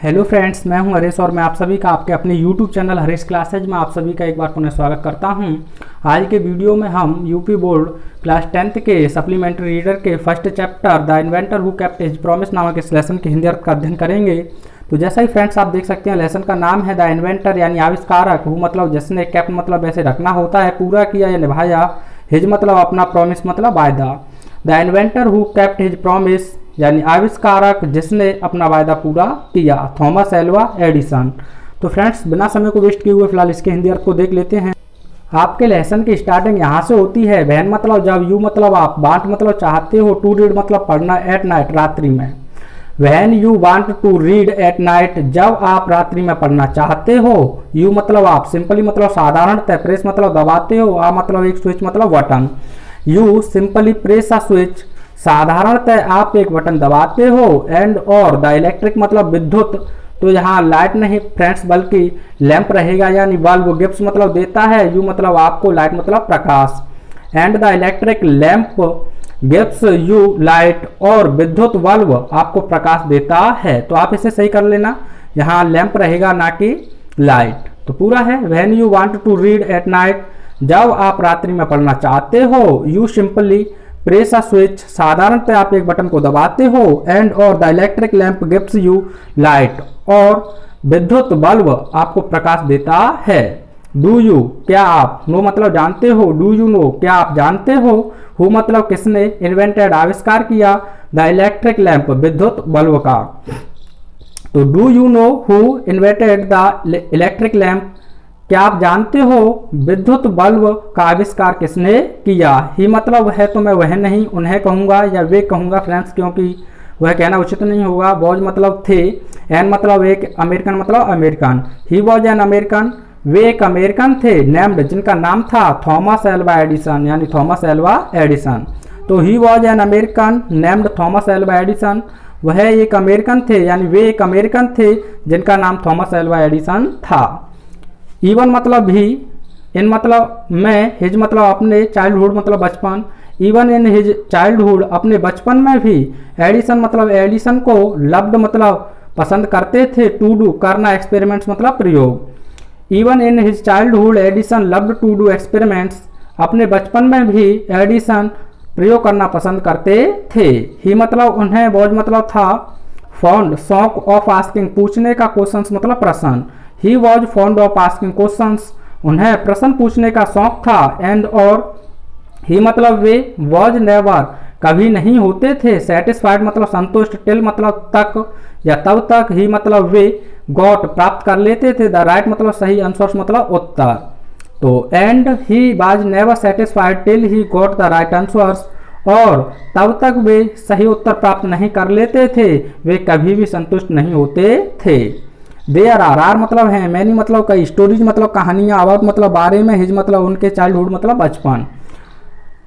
Hello friends, मैं हूं हरीश और मैं आप सभी का आपके अपने यूट्यूब चैनल हरीश क्लासेज में आप सभी का एक बार पुनः स्वागत करता हूं। आज के वीडियो में हम यूपी बोर्ड क्लास 10th के सप्लीमेंट्री रीडर के first chapter the inventor who kept his promise नामक इस लेसन के हिंदी अर्थ का अध्ययन करेंगे। तो जैसा ही फ्रेंड्स आप देख सकते हैं, लेसन का नाम है द इन्वेंटर यानी आविष्कारक, हु मतलब जिसने, केप्ट मतलब ऐसे रखना होता है, पूरा किया या निभाया, हिज मतलब अपना, प्रॉमिस मतलब वायदा। The inventor who kept his promise यानी आविष्कारक जिसने अपना वायदा पूरा किया, थॉमस एल्वा एडिसन। तो फ्रेंड्स, बिना समय को वेस्ट किए हुए फिलहाल इसके हिंदी अर्थ को देख लेते हैं। आपके लेसन की स्टार्टिंग यहाँ से होती है। वैन मतलब जब, यू मतलब आप, वांट मतलब चाहते हो, टू रीड मतलब पढ़ना, एट नाइट रात्रि में। When you want to read at night जब आप रात्रि में पढ़ना चाहते हो। यू मतलब आप, सिंपली मतलब साधारणतः, प्रेस मतलब दबाते हो, आ मतलब एक स्विच मतलब button. You simply press a switch, साधारणतः आप एक बटन दबाते हो। एंड और द इलेक्ट्रिक मतलब विद्युत, तो यहाँ लाइट नहीं फ्रेंड्स बल्कि लैंप रहेगा यानी बल्ब। गिफ्ट्स मतलब देता है, यू मतलब आपको, लाइट मतलब प्रकाश। And the electric lamp gives you light, और विद्युत बल्ब आपको प्रकाश देता है। तो आप इसे सही कर लेना, यहाँ लैंप रहेगा ना कि लाइट। तो पूरा है, when you want to read at night जब आप रात्रि में पढ़ना चाहते हो। You simply press a switch, साधारणतः आप एक बटन को दबाते हो। एंड और the electric lamp gives you light, और विद्युत बल्ब आपको प्रकाश देता है। डू यू क्या आप, नो मतलब जानते हो, डू यू नो क्या आप जानते हो। हु मतलब किसने, इन्वेंटेड आविष्कार किया, द इलेक्ट्रिक लैंप विद्युत बल्ब का। तो do you know who invented the electric lamp, क्या आप जानते हो विद्युत बल्ब का आविष्कार किसने किया। ही मतलब है तो मैं वह नहीं, उन्हें कहूँगा या वे कहूँगा फ्रेंड्स, क्योंकि वह कहना उचित नहीं होगा। वॉज मतलब थे, एन मतलब एक, अमेरिकन मतलब American. He was an American, वे एक अमेरिकन थे। नेम्ड जिनका नाम था थॉमस एल्वा एडिसन यानी थॉमस एल्वा एडिसन। तो he was an American named Thomas Alva Edison, वह एक अमेरिकन थे यानी वे एक अमेरिकन थे जिनका नाम थॉमस एल्वा एडिसन था। इवन मतलब भी, इन मतलब मैं, हिज मतलब अपने, चाइल्डहुड मतलब बचपन। इवन इन हिज चाइल्डहुड अपने बचपन में भी। एडिसन मतलब एडिसन को लव्ड मतलब पसंद करते थे। टू डू करना, एक्सपेरिमेंट्स मतलब प्रयोग। Even in his childhood Edison loved to do experiments, अपने बचपन में भी एडिसन प्रयोग करना पसंद करते थे। ही मतलब उन्हें, वॉज मतलब था, फॉन्ड शौक ऑफ आस्किंग पूछने का, क्वेश्चंस मतलब प्रश्न। He was fond of asking questions, उन्हें प्रश्न पूछने का शौक था। एंड और ही मतलब वे, वॉज नेवर कभी नहीं होते थे, सेटिस्फाइड मतलब संतुष्ट, टिल मतलब तक या तब तक। ही मतलब वे, गॉट प्राप्त कर लेते थे, द राइट मतलब सही, आंसर्स मतलब उत्तर। तो and he was never satisfied till he got the right answers, और तब तक वे सही उत्तर प्राप्त नहीं कर लेते थे, वे कभी भी संतुष्ट नहीं होते थे। देयर आर मतलब है, मैनी मतलब कई, स्टोरीज मतलब कहानियाँ, अबाउट मतलब बारे में, हिज मतलब उनके, चाइल्डहुड मतलब बचपन।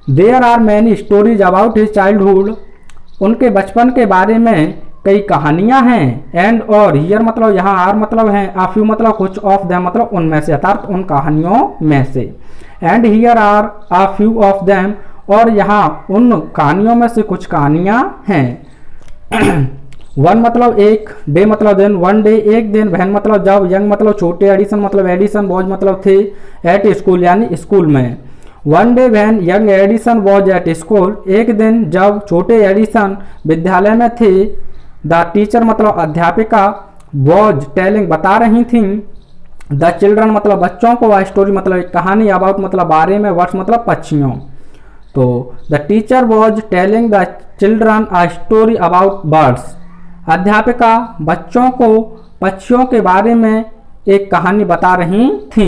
There are many stories about his childhood, उनके बचपन के बारे में कई कहानियाँ हैं। एंड और हियर मतलब यहाँ, आर मतलब है, आ फ्यू मतलब कुछ, ऑफ देम मतलब उनमें से, अर्थात उन कहानियों में से। And here are a few of them, और यहाँ उन कहानियों में से कुछ कहानियाँ हैं। वन मतलब एक, डे मतलब दिन, वन डे एक दिन, वैन मतलब जब, यंग मतलब छोटे, एडिसन मतलब एडिसन, वॉज मतलब थे, एट स्कूल यानी स्कूल में। One day when young Edison was at school, एक दिन जब छोटे एडिसन विद्यालय में थे। द टीचर मतलब अध्यापिका, वॉज टेलिंग बता रही थी, द चिल्ड्रन मतलब बच्चों को, आ स्टोरी मतलब एक कहानी, अबाउट मतलब बारे में, वर्ड्स मतलब पक्षियों। तो the teacher was telling the children a story about birds, अध्यापिका बच्चों को पक्षियों के बारे में एक कहानी बता रही थी।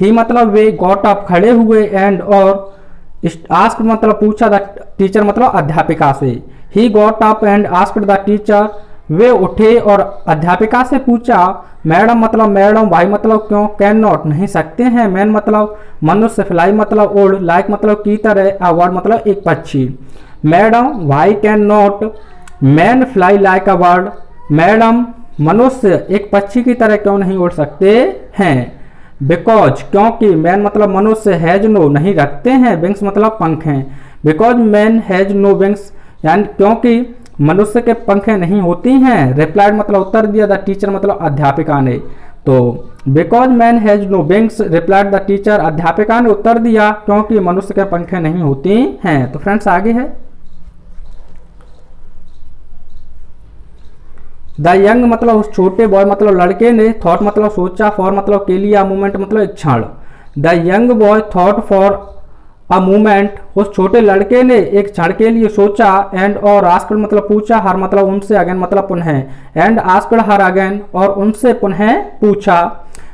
ही मतलब वे, गॉट अप खड़े हुए। एंड और आस्क्ड मतलब पूछा, द टीचर मतलब अध्यापिका से। He got up and asked the teacher, वे उठे और अध्यापिका से पूछा। मैडम मतलब मैडम, भाई मतलब क्यों, कैन नॉट नहीं सकते हैं, मैन मतलब मनुष्य, फ्लाई मतलब उड़, लाइक मतलब की तरह, अ वर्ड मतलब एक पक्षी। मैडम भाई can not man fly like a bird, madam मनुष्य एक पक्षी की तरह क्यों नहीं उड़ सकते हैं। बिकॉज क्योंकि, मैन मतलब मनुष्य, हैज नो नहीं रखते हैं, विंग्स मतलब पंख हैं। Because man has no wings यानी क्योंकि मनुष्य के पंखें नहीं होती हैं? रिप्लाइड मतलब उत्तर दिया द टीचर मतलब अध्यापिका ने। तो because man has no wings replied the teacher, अध्यापिका ने उत्तर दिया क्योंकि मनुष्य के पंखें नहीं होती हैं। तो फ्रेंड्स आगे है द यंग मतलब उस छोटे बॉय मतलब लड़के ने, थॉट मतलब सोचा, फॉर मतलब के लिए, मोमेंट मतलब एक क्षण। The young boy thought for a moment, उस छोटे लड़के ने एक क्षण के लिए सोचा। एंड और आस्क्ड मतलब पूछा, हर मतलब उनसे, अगेन मतलब पुनः, एंड आस्क्ड हर अगेन और उनसे पुनः पूछा।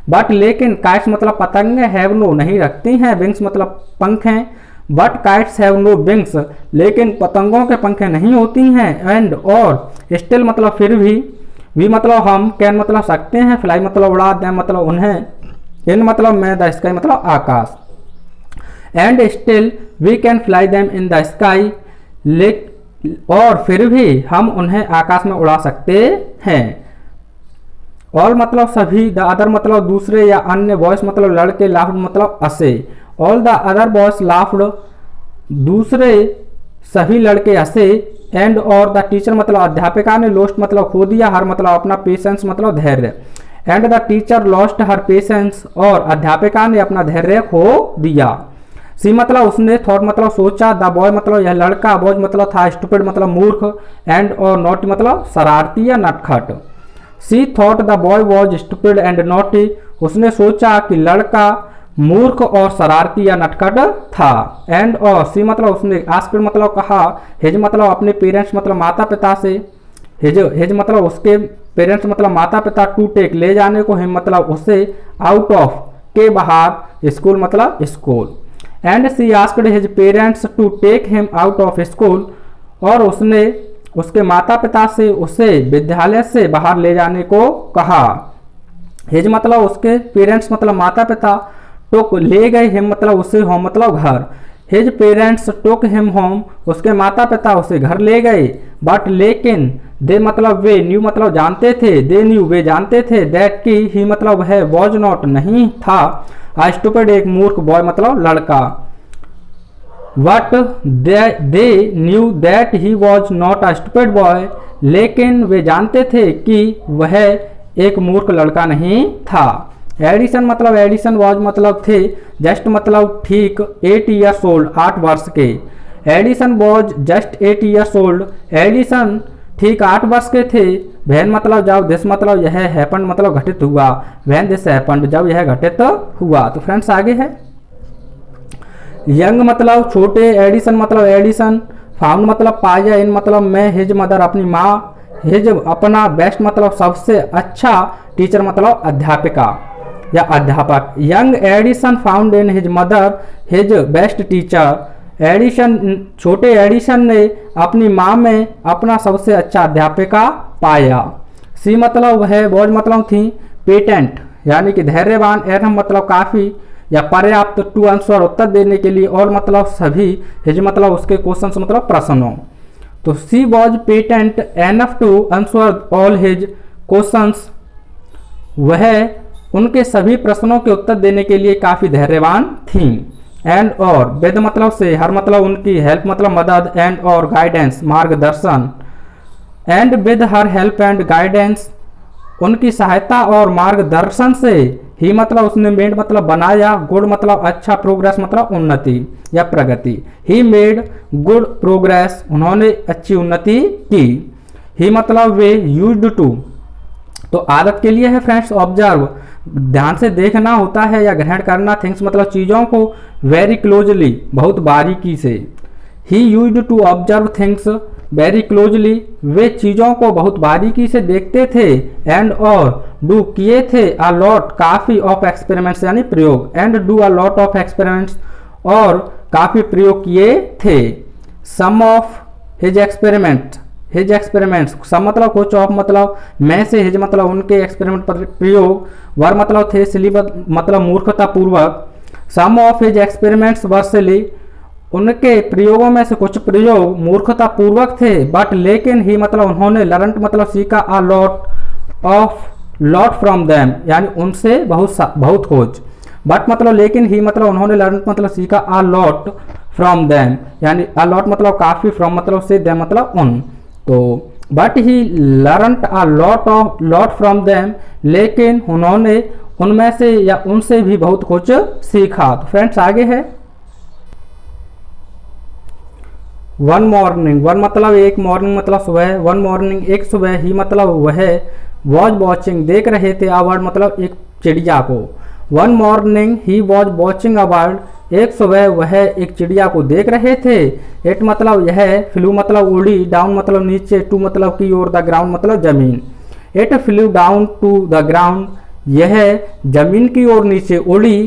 बट लेकिन काइट्स मतलब पतंगे, हैव नो नहीं रखती हैं, विंग्स मतलब पंखें, but kites have no wings लेकिन पतंगों के पंखें नहीं होती हैं। एंड और स्टिल मतलब फिर भी मतलब हम, कैन मतलब सकते हैं, फ्लाई मतलब उड़ा, दें मतलब उन्हें, इन मतलब मैं, द स्काई मतलब आकाश। And still we can fly them in the sky, और फिर भी हम उन्हें आकाश में उड़ा सकते हैं। ऑल मतलब सभी, द अदर मतलब दूसरे या अन्य, वॉइस मतलब लड़के, लाफ्ड मतलब हंसे। All the other boys laughed, दूसरे सभी लड़के हंसे। एंड और द टीचर मतलब अध्यापिका ने, लोस्ट मतलब खो दिया, हर मतलब अपना, पेशेंस मतलब धैर्य। And the teacher lost her patience, और अध्यापिका ने अपना धैर्य खो दिया। सी मतलब उसने, थॉट मतलब सोचा, द बॉय मतलब यह लड़का, बॉयज मतलब था, स्टूपिड मतलब मूर्ख, एंड और नॉटी मतलब शरारती या नटखट। She thought the boy was stupid and naughty, उसने सोचा कि लड़का मूर्ख और शरारती या नटखट था। एंड और सी मतलब उसने, आस्क्ड मतलब कहा, हिज मतलब अपने पेरेंट्स मतलब माता पिता से, हिज मतलब उसके पेरेंट्स मतलब माता पिता, टू टेक ले जाने को, हिम मतलब उसे, आउट ऑफ के बाहर, स्कूल मतलब school. And she asked his parents to take him out of school, और उसने उसके माता पिता से उसे विद्यालय से बाहर ले जाने को कहा। हिज मतलब उसके पेरेंट्स मतलब माता पिता, टुक ले गए, हिम मतलब उसे, होम मतलब घर। His parents took him home, उसके माता पिता उसे घर ले गए। बट लेकिन, दे मतलब वे, न्यू मतलब जानते थे, दे न्यू वे जानते थे, दैट की ही मतलब है, वॉज नॉट नहीं था, आ स्टूपिड एक मूर्ख, बॉय मतलब लड़का। But they knew that he was not a stupid boy, लेकिन वे जानते थे कि वह एक मूर्ख लड़का नहीं था। एडिसन मतलब एडिसन, वॉज मतलब थे, जस्ट मतलब ठीक, 8 ईयर्स ओल्ड 8 वर्ष के। Edison was just 8 years old, Edison ठीक 8 वर्ष के थे। वैन मतलब जब, दिस मतलब यह, हैपन मतलब घटित हुआ, वैन दिस हैपन जब यह घटित हुआ। तो फ्रेंड्स आगे है यंग मतलब छोटे, एडिसन मतलब एडिसन, फाउंड मतलब पाया, इन मतलब मैं, हिज मदर अपनी माँ, हिज अपना, बेस्ट मतलब सबसे अच्छा, टीचर मतलब अध्यापिका या अध्यापक। Young Edison found in his mother his best teacher, Edison छोटे एडिशन ने अपनी माँ में अपना सबसे अच्छा अध्यापिका पाया। सी मतलब है, वॉज मतलब थी, पेटेंट यानी कि धैर्यवान, एरहम मतलब काफ़ी या पर्याप्त, टू आंसर उत्तर देने के लिए, और मतलब सभी, हिज मतलब उसके क्वेश्चंस मतलब प्रश्नों। तो she was patient enough to answer all his questions, वह उनके सभी प्रश्नों के उत्तर देने के लिए काफ़ी धैर्यवान थी। एंड और विद मतलब से, हर मतलब उनकी, हेल्प मतलब मदद, एंड और गाइडेंस मार्गदर्शन। And with her help and guidance, उनकी सहायता और मार्गदर्शन से, ही मतलब उसने, मेड मतलब बनाया, गुड मतलब अच्छा, प्रोग्रेस मतलब उन्नति या प्रगति। ही मेड गुड प्रोग्रेस, उन्होंने अच्छी उन्नति की। ही मतलब वे, यूज्ड टू तो आदत के लिए है फ्रेंड्स, ऑब्जर्व ध्यान से देखना होता है या ग्रहण करना, थिंग्स मतलब चीज़ों को, वेरी क्लोजली बहुत बारीकी से। He used to observe things very closely, वे चीज़ों को बहुत बारीकी से देखते थे। एंड और डू किए थे, अ लॉट काफ़ी, ऑफ एक्सपेरिमेंट्स यानी प्रयोग, and do a lot of experiments और काफ़ी प्रयोग किए थे। सम ऑफ हिज एक्सपेरिमेंट्स, सम मतलब कुछ, ऑफ मतलब में से, हिज मतलब उनके, एक्सपेरिमेंट पर प्रयोग, वर मतलब थे, सिली मतलब मूर्खता पूर्वक। सम ऑफ हिज एक्सपेरिमेंट्स वर सिली, उनके प्रयोगों में से कुछ प्रयोग मूर्खता पूर्वक थे। बट लेकिन ही मतलब उन्होंने, लर्नट मतलब सीखा, अ लॉट फ्रॉम देम यानी उनसे बहुत खोज। बट मतलब लेकिन, ही मतलब उन्होंने, लर्नट मतलब सीखा, अ लॉट फ्रॉम देम यानी अ लॉट मतलब काफ़ी, फ्रॉम मतलब से, देम मतलब उन। तो but he learned a lot from them, लेकिन उन्होंने उनमें से या उनसे भी बहुत कुछ सीखा। तो फ्रेंड्स आगे है वन मॉर्निंग, वन मतलब एक, मॉर्निंग मतलब सुबह, वन मॉर्निंग एक सुबह, ही मतलब वह, वॉज वॉचिंग देख रहे थे, अ बर्ड मतलब एक चिड़िया को, one morning he was watching a bird, एक सुबह वह एक चिड़िया को देख रहे थे, इट मतलब यह, फ्लू मतलब उड़ी, डाउन मतलब नीचे, टू मतलब की ओर, द ग्राउंड मतलब जमीन, it flew down to the ground, यह जमीन की ओर नीचे उड़ी,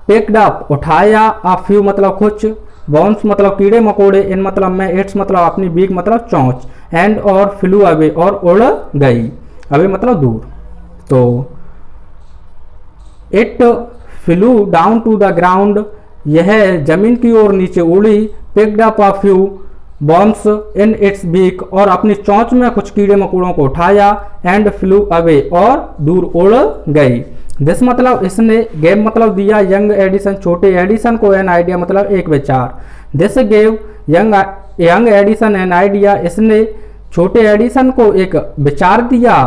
पिक्ड अप उठाया, अ फ्यू मतलब कुछ, बॉन्स मतलब कीड़े मकोड़े, इन मतलब में, इट्स मतलब अपनी, बीक मतलब चोंच, एंड और फ्लू अवे और उड़ गई, अवे मतलब दूर। तो it flew down to the ground, यह जमीन की ओर नीचे उड़ी, picked up a few bombs in its beak, और अपनी चोंच में कुछ कीड़े मकोड़ों को उठाया, एंड फ्लू अवे और दूर उड़ गई। दिस मतलब इसने, गेव मतलब दिया, यंग एडिसन छोटे एडिसन को, एन आइडिया मतलब एक विचार, this gave young Edison an idea, इसने छोटे एडिसन को एक विचार दिया।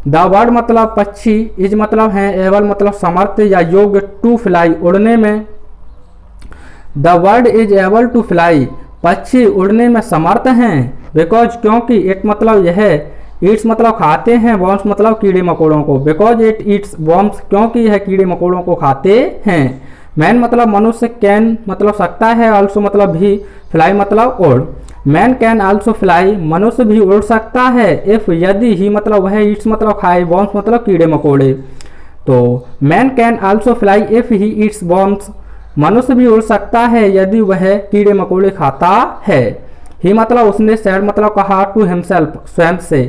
द वर्ड मतलब पक्षी, इज मतलब है, एबल मतलब समर्थ या योग्य, टू फ्लाई उड़ने में, the bird is able to fly, पक्षी उड़ने में समर्थ हैं, बिकॉज क्योंकि, इट मतलब यह, ईट्स मतलब खाते हैं, वॉर्म्स मतलब कीड़े मकोड़ों को, बिकॉज इट ईट्स वॉर्म्स क्योंकि यह कीड़े मकोड़ों को खाते हैं, मैन मतलब मनुष्य, कैन मतलब सकता है, आल्सो मतलब भी, फ्लाई मतलब उड़, मैन कैन आल्सो फ्लाई, मनुष्य भी उड़ सकता है, इफ यदि, ही मतलब वह, ईट्स मतलब खाए, वॉर्म्स मतलब कीड़े मकोड़े, तो man can also fly if he eats worms, मनुष्य भी उड़ सकता है यदि वह कीड़े मकोड़े खाता है, ही मतलब उसने, सैड मतलब कहा, टू हिमसेल्फ स्वयं से,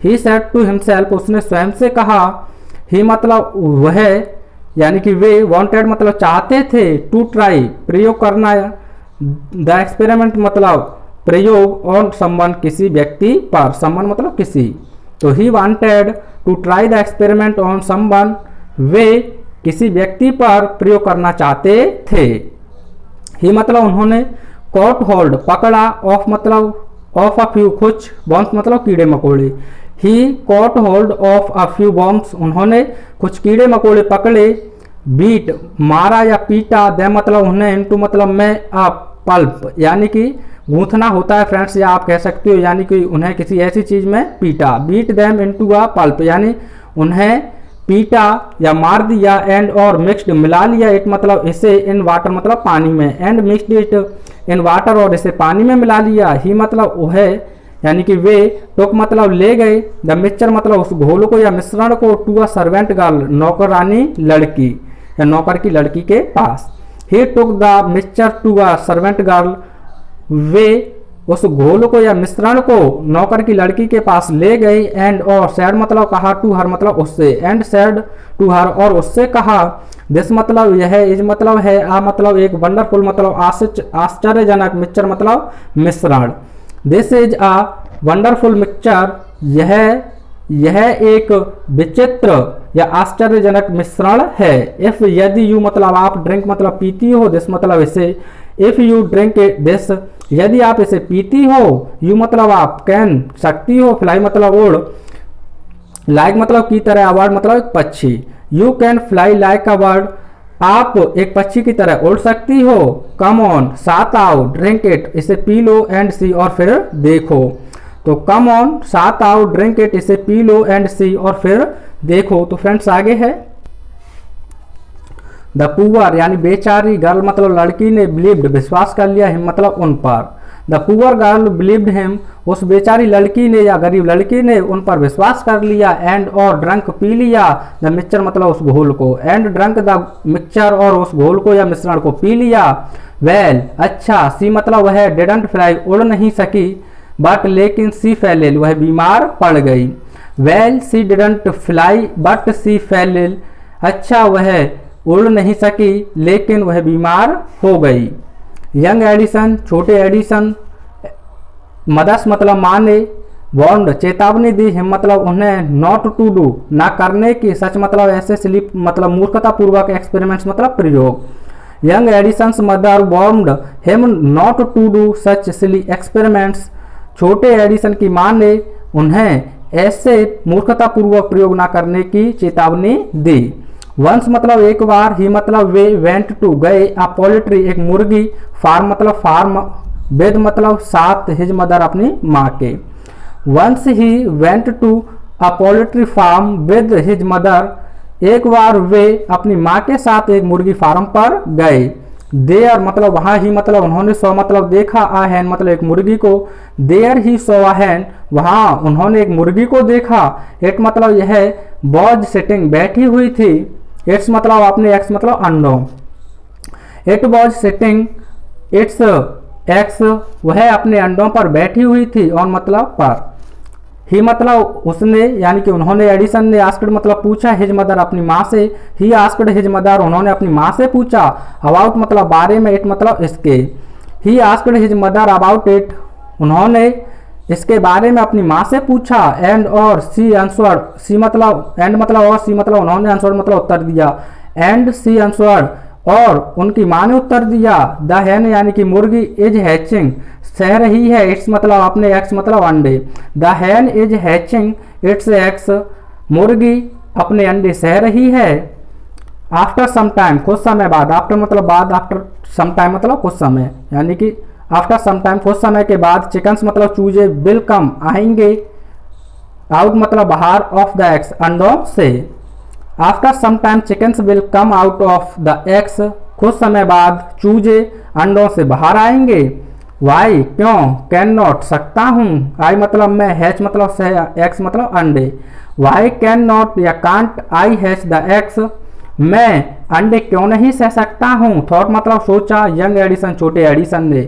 ही सेड टू हिमसेल्फ उसने स्वयं से कहा, ही मतलब वह यानी कि वे, वांटेड मतलब चाहते थे, टू ट्राई प्रयोग करना, द एक्सपेरिमेंट मतलब प्रयोग, और समवन किसी व्यक्ति पर, समवन मतलब किसी, तो he wanted to try the experiment on someone, वे किसी व्यक्ति पर प्रयोग करना चाहते थे, ही मतलब उन्होंने, कॉट होल्ड पकड़ा, ऑफ मतलब ऑफ अ फ्यू कुछ, बॉम्ब्स मतलब कीड़े मकोड़े, he caught hold of a few bombs उन्होंने कुछ कीड़े मकोड़े पकड़े, बीट मारा या पीटा, दे मतलब उन्हें, इनटू मतलब में, अ पल्प यानी कि गूंथना होता है फ्रेंड्स, या आप कह सकते हो यानी कि उन्हें किसी ऐसी चीज में पीटा, beat them into a pulp यानी उन्हें पीटा या मार दिया, एंड और मिक्सड मिला लिया, इट मतलब इसे, इन वाटर मतलब पानी में, and mixed it in water और इसे पानी में मिला लिया, ही मतलब वह यानी कि वे, टुक मतलब ले गए, द मिक्सचर मतलब उस घोल को या मिश्रण को, टू अ सर्वेंट गर्ल नौकरानी लड़की या नौकर की लड़की के पास, he took the mixture to a servant girl, वे उस घोल को या मिश्रण को नौकर की लड़की के पास ले गई, एंड और सैड मतलब कहा, टू हर मतलब उससे, एंड सैड टू हर और उससे कहा, दिस मतलब यह, इज मतलब है, आ मतलब एक, वंडरफुल मतलब आश्चर्यजनक, मिक्सचर मतलब मिश्रण, this is a wonderful mixture, यह एक विचित्र या आश्चर्यजनक मिश्रण है, इफ यदि, यू मतलब आप, ड्रिंक मतलब पीती हो, दिस मतलब इसे, इफ यू ड्रिंक दिस यदि आप इसे पीती हो, यू मतलब आप, कैन सकती हो, फ्लाई मतलब उड़, लाइक मतलब की तरह, अवार्ड मतलब एक पक्षी, you can fly like a bird, आप एक पक्षी की तरह उड़ सकती हो, कम ऑन साथ आओ, ड्रिंक इट इसे पी लो, एंड सी और फिर देखो, तो कम ऑन साथ आओ, ड्रिंक इट इसे पी लो, एंड सी और फिर देखो। तो फ्रेंड्स आगे है द पुअर यानी बेचारी, गर्ल मतलब लड़की ने, बिलीव्ड विश्वास कर लिया, हिम मतलब उन पर, the poor girl believed him उस बेचारी लड़की ने या गरीब लड़की ने उन पर विश्वास कर लिया, एंड और ड्रंक पी लिया, द मिक्सचर मतलब उस घोल को, एंड ड्रंक द मिक्सचर और उस घोल को या मिश्रण को पी लिया, वेल अच्छा, सी मतलब वह डिडंट फ्लाई उड़ नहीं सकी, बट लेकिन सी फेल इल वह बीमार पड़ गई, well she didn't fly but she fell ill, अच्छा वह उड़ नहीं सकी लेकिन वह बीमार हो गई, यंग एडिसन छोटे एडिसन, मदर्स मतलब माँ ने, वार्नड चेतावनी दी, हिम मतलब उन्हें, नॉट टू डू ना करने की, सच मतलब ऐसे, स्लिप मतलब मूर्खता पूर्वक, एक्सपेरिमेंट्स मतलब प्रयोग, young Edison's mother warned him not to do such silly experiments, छोटे एडिसन की मां ने उन्हें ऐसे मूर्खतापूर्वक प्रयोग न करने की चेतावनी दी। वंस मतलब एक बार, ही मतलब वे, वेंट टू गए, अ पोल्ट्री एक मुर्गी, फार्म मतलब फार्म, विद मतलब साथ, हिज मदर अपनी माँ के। Once he went to a poultry farm with his mother, एक बार वे अपनी माँ के साथ एक मुर्गी फार्म पर गए। देयर मतलब वहां ही मतलब उन्होंने सौ मतलब देखा, आ हैन मतलब एक मुर्गी को, देयर ही सौ आ हैन वहां उन्होंने एक मुर्गी को देखा। इट मतलब यह वॉज सिटिंग बैठी हुई थी, इट्स मतलब अपने एक्स मतलब अंडों, it was sitting it's x वह अपने अंडों पर बैठी हुई थी, ऑन मतलब पर। ही मतलब उसने यानी कि उन्होंने, एडिसन ने आस्क्ड मतलब पूछा, हिज मदर अपनी माँ से, ही आस्क्ड हिज मदर उन्होंने अपनी माँ से पूछा, अबाउट मतलब बारे में, इट मतलब इसके, he asked his mother about it उन्होंने इसके बारे में अपनी माँ से पूछा, एंड और सी आंसर्ड, सी मतलब एंड मतलब और, सी मतलब उन्होंने आंसर्ड मतलब उत्तर दिया, एंड सी आंसर्ड और उनकी माँ ने उत्तर दिया, द हैन यानी कि मुर्गी, इज हैचिंग सह रही है, इट्स मतलब अपने एक्स मतलब अंडे, the Hahn is hatching it's x मुर्गी अपने अंडे सह रही है। आफ्टर सम टाइम कुछ समय बाद, आफ्टर मतलब बाद, आफ्टर सम टाइम मतलब कुछ समय, यानी कि आफ्टर सम टाइम कुछ समय के बाद, चिकन्स मतलब चूजे, विल कम आएंगे, आउट मतलब बाहर, ऑफ द एग्स अंडों से। After some time chickens will come out of the eggs, कुछ समय बाद चूजे अंडों से बाहर आएंगे। वाई क्यों, कैन नॉट सकता हूँ, आई मतलब मैं, हैच मतलब सह, एक्स मतलब अंडे, वाई कैन नॉट या can't I hatch the eggs मैं अंडे क्यों नहीं सह सकता हूँ, थॉट मतलब सोचा, यंग एडिसन छोटे एडिसन ने,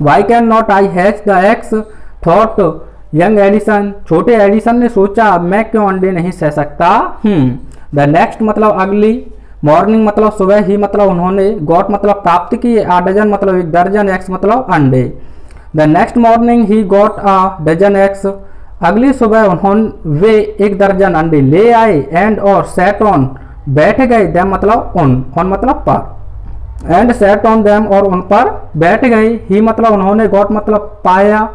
why can not I hatch the eggs thought young Edison छोटे एडिसन ने सोचा मैं क्यों अंडे नहीं सह सकता हूँ। द नेक्स्ट मतलब अगली, मॉर्निंग मतलब सुबह, ही मतलब उन्होंने, गॉट मतलब प्राप्त किए, आ डजन मतलब एक दर्जन, एक्स मतलब अंडे। The next morning he got a dozen eggs अगली सुबह उन्होंने वे एक दर्जन अंडे ले आए, एंड और सेट ऑन बैठ गए, देम मतलब ऑन मतलब पर, एंड सेट ऑन देम और उन पर बैठ गए। ही मतलब उन्होंने, गॉट मतलब पाया,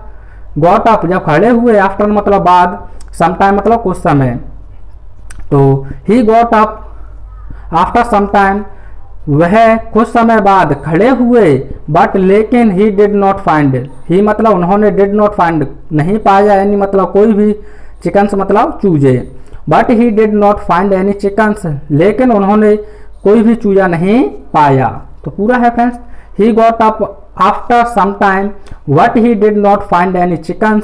गॉट अप जब खड़े हुए, आफ्टर मतलब बाद, सम टाइम मतलब कुछ समय, तो he got up after some time वह कुछ समय बाद खड़े हुए, बट लेकिन he did not find, he मतलब उन्होंने, डिड नॉट फाइंड नहीं पाया, यानी मतलब कोई भी चिकन्स मतलब चूजे, but he did not find any chickens लेकिन उन्होंने कोई भी चूजा नहीं पाया। तो पूरा है friends, he got up after some time but he did not find any chickens,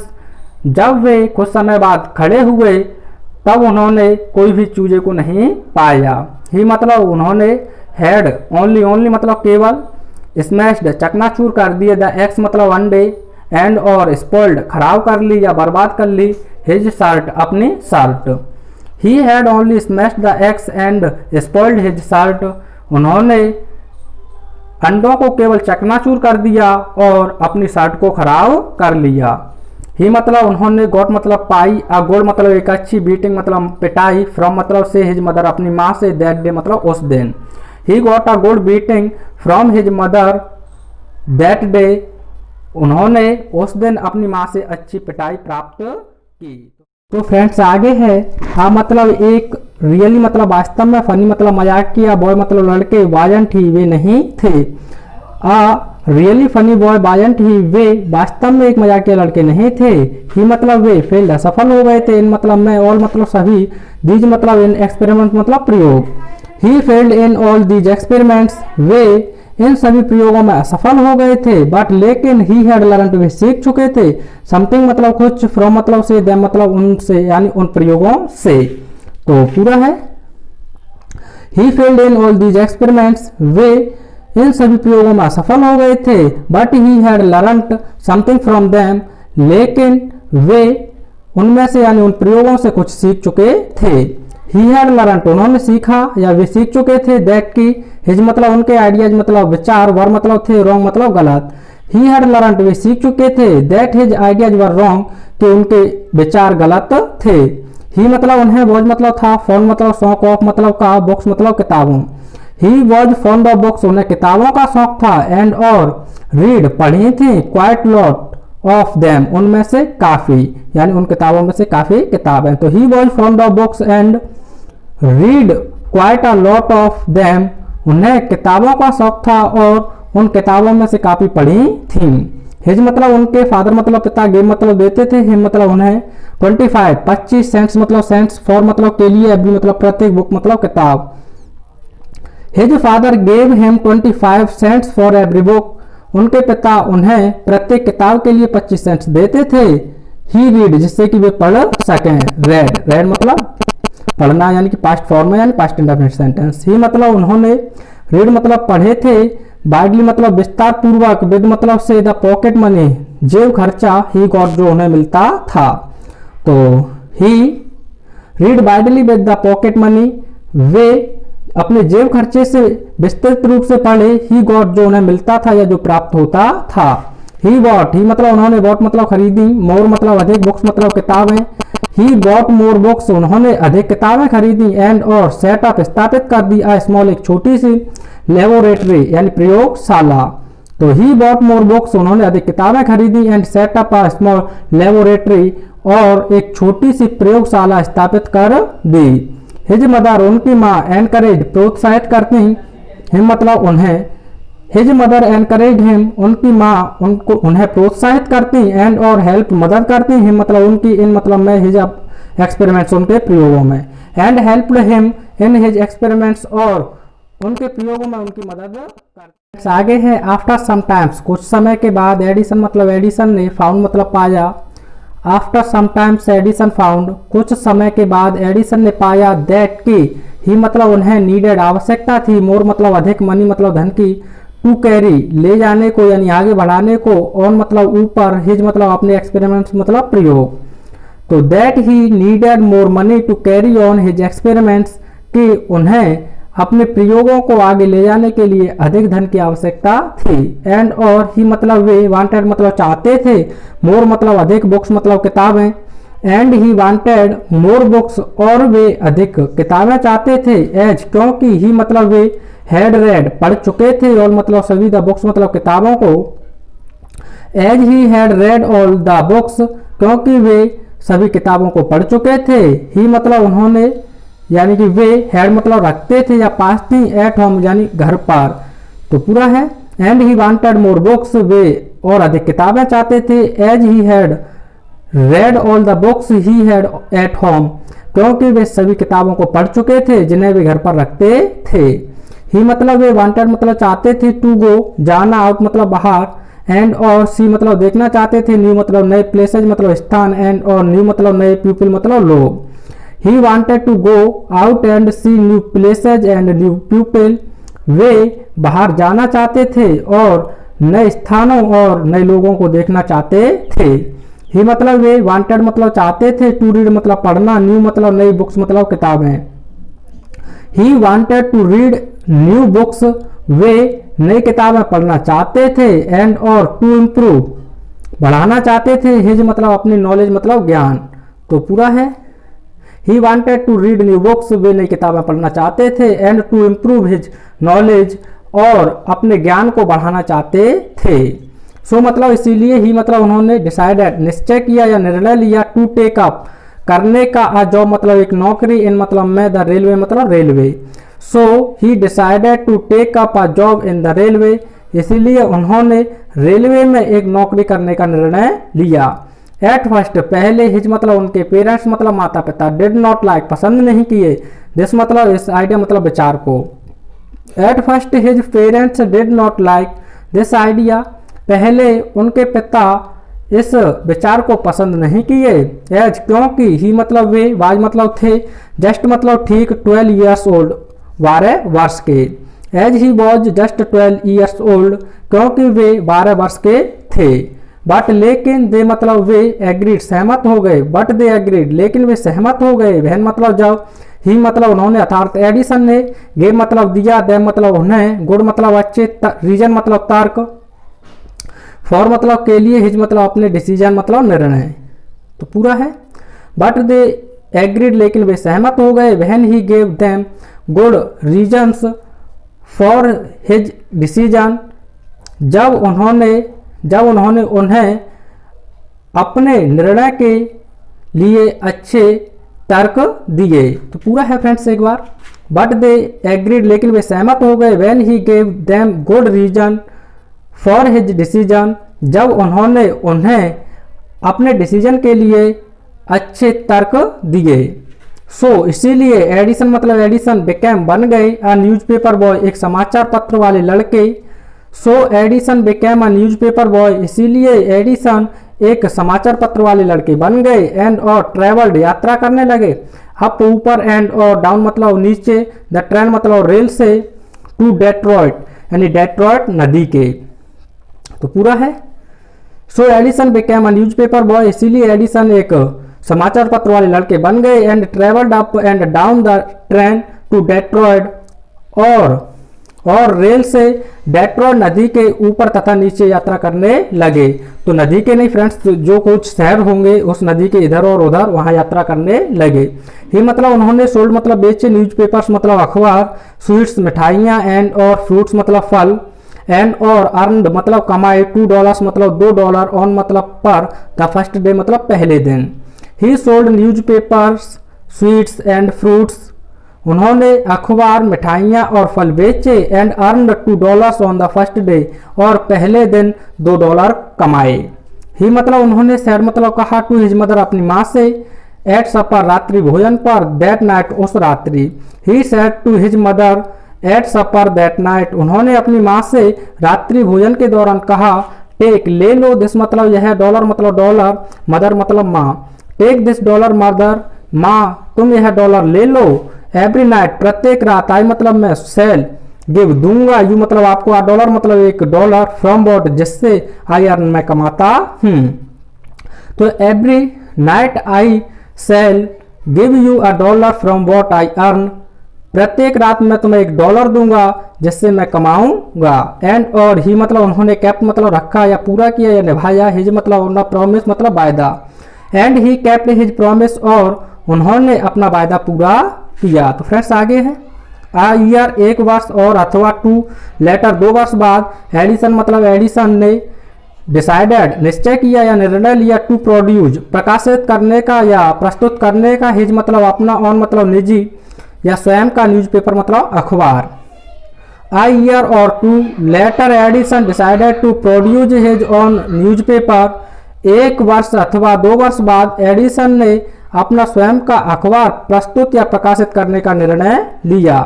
जब वे कुछ समय बाद खड़े हुए तब उन्होंने कोई भी चूजे को नहीं पाया। ही मतलब उन्होंने, हैड ओनली, ओनली मतलब केवल, स्मैश्ड चकनाचूर कर दिए, द एक्स मतलब अंडे, एंड और स्पॉइल्ड खराब कर ली या बर्बाद कर ली, हिज शर्ट अपनी shirt. He had only smashed the x and spoiled his shirt उन्होंने अंडों को केवल चकनाचूर कर दिया और अपनी शर्ट को खराब कर लिया। ही मतलब उन्होंने, गॉट मतलब पाई, अ गुड मतलब एक अच्छी, बीटिंग मतलब पिटाई, फ्रॉम मतलब से, हिज मदर अपनी माँ से, दैट डे मतलब उस दिन। He got a good beating from his mother that day उन्होंने उस दिन अपनी माँ से अच्छी पिटाई प्राप्त की। तो फ्रेंड्स आगे है, हाँ मतलब एक, रियली मतलब वास्तव में, फनी मतलब मजाक किया, बॉय मतलब लड़के, वाजंट ही वे नहीं थे, रियली फनी बॉय वाजंट ही वे वास्तव में एक मजाकिया लड़के नहीं थे, ही मतलब वे फेल्ड असफल हो गए थे, इन मतलब में, ऑल मतलब सभी, दीज मतलब इन, एक्सपेरिमेंट मतलब प्रयोग, he failed in all these experiments वे इन सभी प्रयोगों में असफल हो गए थे, बट लेकिन ही हैड लर्नड वे सीख चुके थे, समथिंग मतलब कुछ, फ्रॉम मतलब से, देम मतलब उनसे यानी उन प्रयोगों से। तो पूरा है, he failed in all these experiments वे इन सभी प्रयोगों में असफल हो गए थे, but he had learned something from them लेकिन वे उनमें से यानी उन प्रयोगों से कुछ सीख चुके थे। ही हैड लर्नड उन्होंने सीखा या वे सीख चुके थे, दैट की, हिज मतलब उनके आइडियाज मतलब विचार, वर मतलब थे, रॉन्ग मतलब गलत, ही हैड लर्नड वे सीख चुके थे, that his ideas were wrong कि उनके विचार गलत थे। ही मतलब उन्हें, वॉज मतलब था, फॉन मतलब शौक, ऑफ मतलब का, बुक्स मतलब किताबों, he was fond of books उन्हें किताबों का शौक था, एंड और रीड पढ़ी थी, क्वाइट लॉट ऑफ देम, उनमें से काफ़ी, यानी उन किताबों में से काफ़ी किताबें। तो he was fond of books and read quite a lot of them, उन्हें किताबों का शौक था और उन किताबों में से काफ़ी पढ़ी थी। हिज मतलब उनके फादर मतलब पिता, गेम मतलब देते थे, हिम मतलब उन्हें 25 सेंट्स मतलब सेंट्स, फॉर मतलब के लिए, एवरी मतलब प्रत्येक, बुक मतलब किताब। His father gave him 25 cents for every book, उनके पिता उन्हें प्रत्येक किताब के लिए 25 सेंट्स देते थे। ही रीड जिससे कि वे पढ़ सकें, रेड, रेड मतलब पढ़ना यानी कि पास्ट फॉर्म में, यानी पास्ट इंडेफिनिट सेंटेंस। ही मतलब उन्होंने, रीड मतलब पढ़े थे, वाइडली मतलब विस्तार पूर्वक, विद मतलब से, द पॉकेट मनी जेब खर्चा, ही गॉट जो उन्हें मिलता था। तो he read widely with the pocket money, वे अपने जेब खर्चे से विस्तृत रूप से पढ़े, ही गॉट जो उन्हें मिलता था या जो प्राप्त होता था। ही बॉट, ही मतलब उन्होंने, बॉट मतलब खरीदी, मोर मतलब अधिक, बुक्स मतलब किताबें। ही बॉट मोर बुक्स, उन्होंने अधिक किताबें खरीदी, एंड और सेट अप स्थापित कर दी, अ स्मॉल एक छोटी सी, लेबोरेटरी यानी प्रयोगशाला। तो ही बॉट मोर बुक्स, उन्होंने अधिक किताबें खरीदी, and set up a small laboratory, और एक छोटी सी प्रयोगशाला स्थापित कर दी। हिज मदर, उनकी माँ, एनकरेज प्रोत्साहित करती, हिम मतलब उन्हें, हिज मदर एनकरेज हिम, उनकी माँ उनको उन्हें प्रोत्साहित करती, एंड और हेल्प मदद करती, हिम मतलब उनकी, इन मतलब में, हिज एक्सपेरिमेंट्स उनके प्रयोगों में, and helped him in his experiments, और उनके प्रयोगों में उनकी मदद करती। आगे है आफ्टर समटाइम्स, कुछ समय के बाद, एडिसन मतलब एडिसन ने, फाउंड मतलब पाया, आफ्टर समटाइम्स एडिसन फाउंड, कुछ समय के बाद एडिसन ने पाया, दैट की, ही मतलब उन्हें, नीडेड आवश्यकता थी, मोर मतलब अधिक, मनी मतलब धन की, टू कैरी ले जाने को यानी आगे बढ़ाने को, ऑन मतलब ऊपर, हिज मतलब अपने, एक्सपेरिमेंट्स मतलब प्रयोग। तो that he needed more money to carry on his experiments, कि उन्हें अपने प्रयोगों को आगे ले जाने के लिए अधिक धन की आवश्यकता थी। एंड और ही मतलब वे, वांटेड मतलब चाहते थे, मोर मतलब अधिक, बुक्स मतलब किताबें, and he wanted more books, और वे अधिक किताबें चाहते थे, एज क्योंकि, ही मतलब वे, हैड रेड पढ़ चुके थे, और मतलब सभी, द बुक्स मतलब किताबों को, as he had read all the books, क्योंकि वे सभी किताबों को पढ़ चुके थे। ही मतलब उन्होंने, यानी कि वे, हैड मतलब रखते थे या पास थी, एट होम यानी घर पर। तो पूरा है, and he wanted more books, वे और अधिक किताबें चाहते थे, as he had read all the books he had at home, क्योंकि वे सभी किताबों को पढ़ चुके थे जिन्हें वे घर पर रखते थे। ही मतलब वे, वांटेड मतलब चाहते थे, टू गो जाना, आउट मतलब बाहर, एंड और सी मतलब देखना चाहते थे, न्यू मतलब नए, प्लेसेज मतलब स्थान, एंड और न्यू मतलब नए, पीपल मतलब लोग। He wanted to go out and see new places and new people, वे बाहर जाना चाहते थे और नए स्थानों और नए लोगों को देखना चाहते थे। ही मतलब वे, वांटेड मतलब चाहते थे, टू रीड मतलब पढ़ना, न्यू मतलब नई, बुक्स मतलब किताबें। He wanted to read new books, वे नई किताबें पढ़ना चाहते थे, एंड और टू इम्प्रूव बढ़ाना चाहते थे, हिज मतलब अपनी, नॉलेज मतलब ज्ञान। तो पूरा है, he wanted to read new books, वे नई किताबें पढ़ना चाहते थे, and to improve his knowledge, और अपने ज्ञान को बढ़ाना चाहते थे। सो मतलब इसीलिए, ही मतलब उन्होंने, डिसाइडेड निश्चय किया या निर्णय लिया, टू टेक अप करने का, अ जॉब मतलब एक नौकरी, इन मतलब में, द रेलवे मतलब railway. So he decided to take up a job in the railway, इसीलिए उन्होंने रेलवे में एक नौकरी करने का निर्णय लिया। एट फर्स्ट पहले, हिज मतलब उनके, पेरेंट्स मतलब माता पिता, डिड नॉट लाइक पसंद नहीं किए, दिस मतलब इस आइडिया मतलब विचार को। At first his parents did not like this idea, पहले उनके पिता इस विचार को पसंद नहीं किए, एज क्योंकि, ही मतलब वे, वाज मतलब थे, जस्ट मतलब ठीक, 12 ईयर्स ओल्ड 12 वर्ष के, as he was just 12 years old, क्योंकि वे 12 वर्ष के थे। बट लेकिन, दे मतलब वे, एग्रीड सहमत हो गए, बट दे एग्रीड लेकिन वे सहमत हो गए, वहन मतलब जब, ही मतलब उन्होंने, अर्थात एडिसन ने, गेव मतलब दिया, दे मतलब उन्हें, गुड मतलब अच्छे, रीजन मतलब तर्क, फॉर मतलब के लिए, हिज मतलब अपने, डिसीजन मतलब निर्णय। तो पूरा है, बट दे एग्रीड लेकिन वे सहमत हो गए, वहन ही gave them good reasons for his decision, जब उन्होंने उन्हें अपने निर्णय के लिए अच्छे तर्क दिए। तो पूरा है फ्रेंड्स एक बार, बट दे एग्रीड, लेकिन वे सहमत हो गए। When he gave them good reason for his decision, जब उन्होंने उन्हें अपने डिसीजन के लिए अच्छे तर्क दिए। सो इसीलिए एडिसन मतलब एडिसन बिकेम बन गए अ न्यूज़पेपर बॉय, एक समाचार पत्र वाले लड़के। So Edison became a newspaper boy, इसीलिए एडिसन एक समाचार पत्र वाले लड़के बन गए। एंड और ट्रेवल्ड, यात्रा करने लगे। अप ऊपर, एंड और डाउन मतलब नीचे, द ट्रेन मतलब रेल से, टू डेट्रॉयट यानी डेट्रॉयट नदी के। तो पूरा है। So Edison became a newspaper boy, इसीलिए एडिसन एक समाचार पत्र वाले लड़के बन गए। And travelled up and down the train to Detroit, और रेल से डेट्रॉयट नदी के ऊपर तथा नीचे यात्रा करने लगे। तो नदी के नहीं फ्रेंड्स, जो कुछ शहर होंगे उस नदी के इधर और उधर वहां यात्रा करने लगे। ही मतलब उन्होंने सोल्ड मतलब बेचे, न्यूज़पेपर्स मतलब अखबार, स्वीट्स मिठाइयाँ, एंड और फ्रूट्स मतलब फल, एंड और अर्नड मतलब कमाए, $2 मतलब $2, ऑन मतलब पर, द फर्स्ट डे मतलब पहले दिन। ही sold newspapers sweets and fruits, उन्होंने अखबार मिठाइयाँ और फल बेचे। And earned $2 on the first day, और पहले दिन $2 कमाए। ही मतलब उन्होंने सेड मतलब कहा, टू हिज मदर अपनी माँ से, एट सपर रात्रि भोजन पर, दैट नाइट उस रात्रि। He said to his mother at supper that night, उन्होंने अपनी माँ से रात्रि भोजन के दौरान कहा, टेक ले लो, दिस मतलब यह, डॉलर मतलब डॉलर, मदर मतलब माँ, टेक दिस डॉलर मदर, माँ तुम यह डॉलर ले लो, एवरी नाइट प्रत्येक रात, आई मतलब मैं, सेल गिव दूंगा, यू मतलब आपको, $1 मतलब $1, फ्रॉम वॉट जिससे, आई अर्न मैं कमाता हूँ। तो every night I shall give you $1 from what I earn, प्रत्येक रात मैं तुम्हें $1 दूंगा जिससे मैं कमाऊंगा। एंड और ही मतलब उन्होंने कैप्ट मतलब रखा या पूरा किया या निभाया, हिज मतलब उन्होंने प्रॉमिस मतलब वायदा, and he kept his promise, और उन्होंने अपना वायदा पूरा किया। तो फ्रेंड्स आगे है, आ ईयर एक वर्ष और अथवा टू लेटर 2 वर्ष बाद, एडिसन मतलब एडिसन ने डिसाइडेड निश्चय किया या निर्णय लिया, टू प्रोड्यूस प्रकाशित करने का या प्रस्तुत करने का, हिज मतलब अपना, ऑन मतलब निजी या स्वयं का, न्यूज़पेपर मतलब अखबार। A year or two later Edison decided to produce his own newspaper, एक वर्ष अथवा 2 वर्ष बाद एडिसन ने अपना स्वयं का अखबार प्रस्तुत या प्रकाशित करने का निर्णय लिया।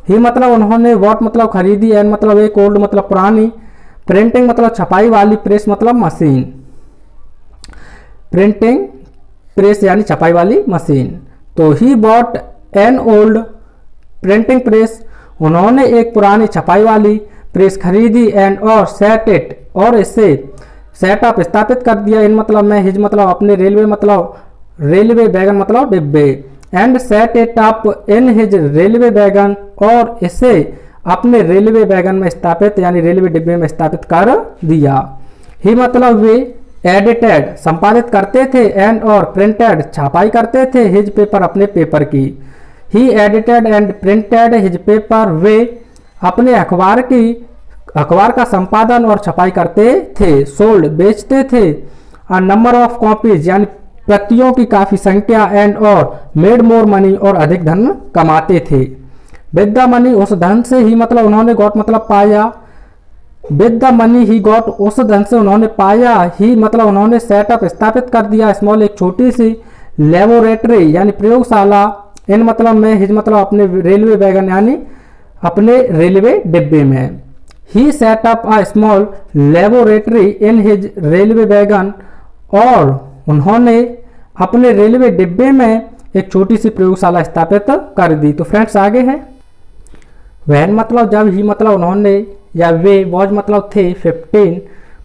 ही मतलब उन्होंने वॉट मतलब खरीदी, एन मतलब एक, ओल्ड मतलब पुरानी, प्रिंटिंग मतलब छपाई वाली, प्रेस मतलब मशीन, प्रिंटिंग प्रेस यानी छपाई वाली मशीन। तो he bought an old printing press, उन्होंने एक पुरानी छपाई वाली प्रेस खरीदी। एंड और सेट इट, और इसे सेटअप स्थापित कर दिया। इन मतलब मैं, हिज मतलब अपने, रेलवे मतलब रेलवे वैगन मतलब डिब्बे, and set it up in his railway wagon, और इसे अपने रेलवे वैगन में स्थापित यानी रेलवे डिब्बे में स्थापित कर दिया। ही मतलब वे एडिटेड संपादित करते थे, एंड और प्रिंटेड छपाई करते थे, हिज पेपर अपने पेपर की। He edited and printed his paper, वे अपने अखबार का संपादन और छपाई करते थे। सोल्ड बेचते थे, अ नंबर ऑफ कॉपीज यानी प्रतियों की काफी संख्या, एंड और मेड मोर मनी और अधिक धन कमाते थे। विद द मनी उस धन से, ही मतलब उन्होंने गॉट मतलब पाया, with the money he got उस धन से उन्होंने पाया। ही मतलब उन्होंने सेटअप स्थापित कर दिया, स्मॉल एक छोटी सी, लेबोरेटरी यानी प्रयोगशाला, इन मतलब में, हिज मतलब अपने रेलवे वैगन यानी अपने रेलवे डिब्बे में। He set up a small laboratory in his railway wagon, और उन्होंने अपने रेलवे डिब्बे में एक छोटी सी प्रयोगशाला स्थापित कर दी। तो फ्रेंड्स आगे है, वहन मतलब जब, ही मतलब उन्होंने या वे, वॉज मतलब थे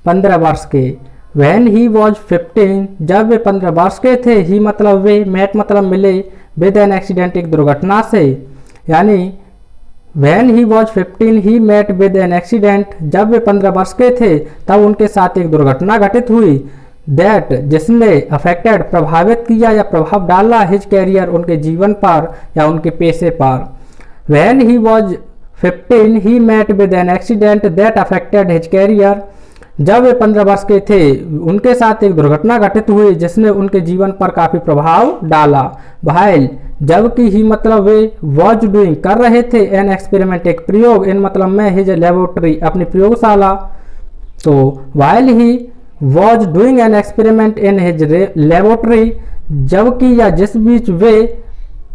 15 वर्ष के, वहन ही वॉज 15 जब वे 15 वर्ष के थे। ही मतलब वे, मेट मतलब मिले, विद एन एक्सीडेंट एक दुर्घटना से, यानी when he was 15 he met with an accident, जब वे 15 वर्ष के थे तब उनके साथ एक दुर्घटना घटित हुई, दैट जिसने अफेक्टेड प्रभावित किया या प्रभाव डाला, हिज कैरियर उनके जीवन पर या उनके पेशे पर। When he was 15 he met with an accident that affected his career, जब वे 15 वर्ष के थे उनके साथ एक दुर्घटना घटित हुई जिसने उनके जीवन पर काफ़ी प्रभाव डाला। वाइल जबकि ही मतलब वे वॉज डूइंग कर रहे थे एन एक्सपेरिमेंट एक प्रयोग, इन मतलब में हिज लेबोरेटरी अपनी प्रयोगशाला। तो while he was doing an experiment in his laboratory, जबकि या जिस बीच वे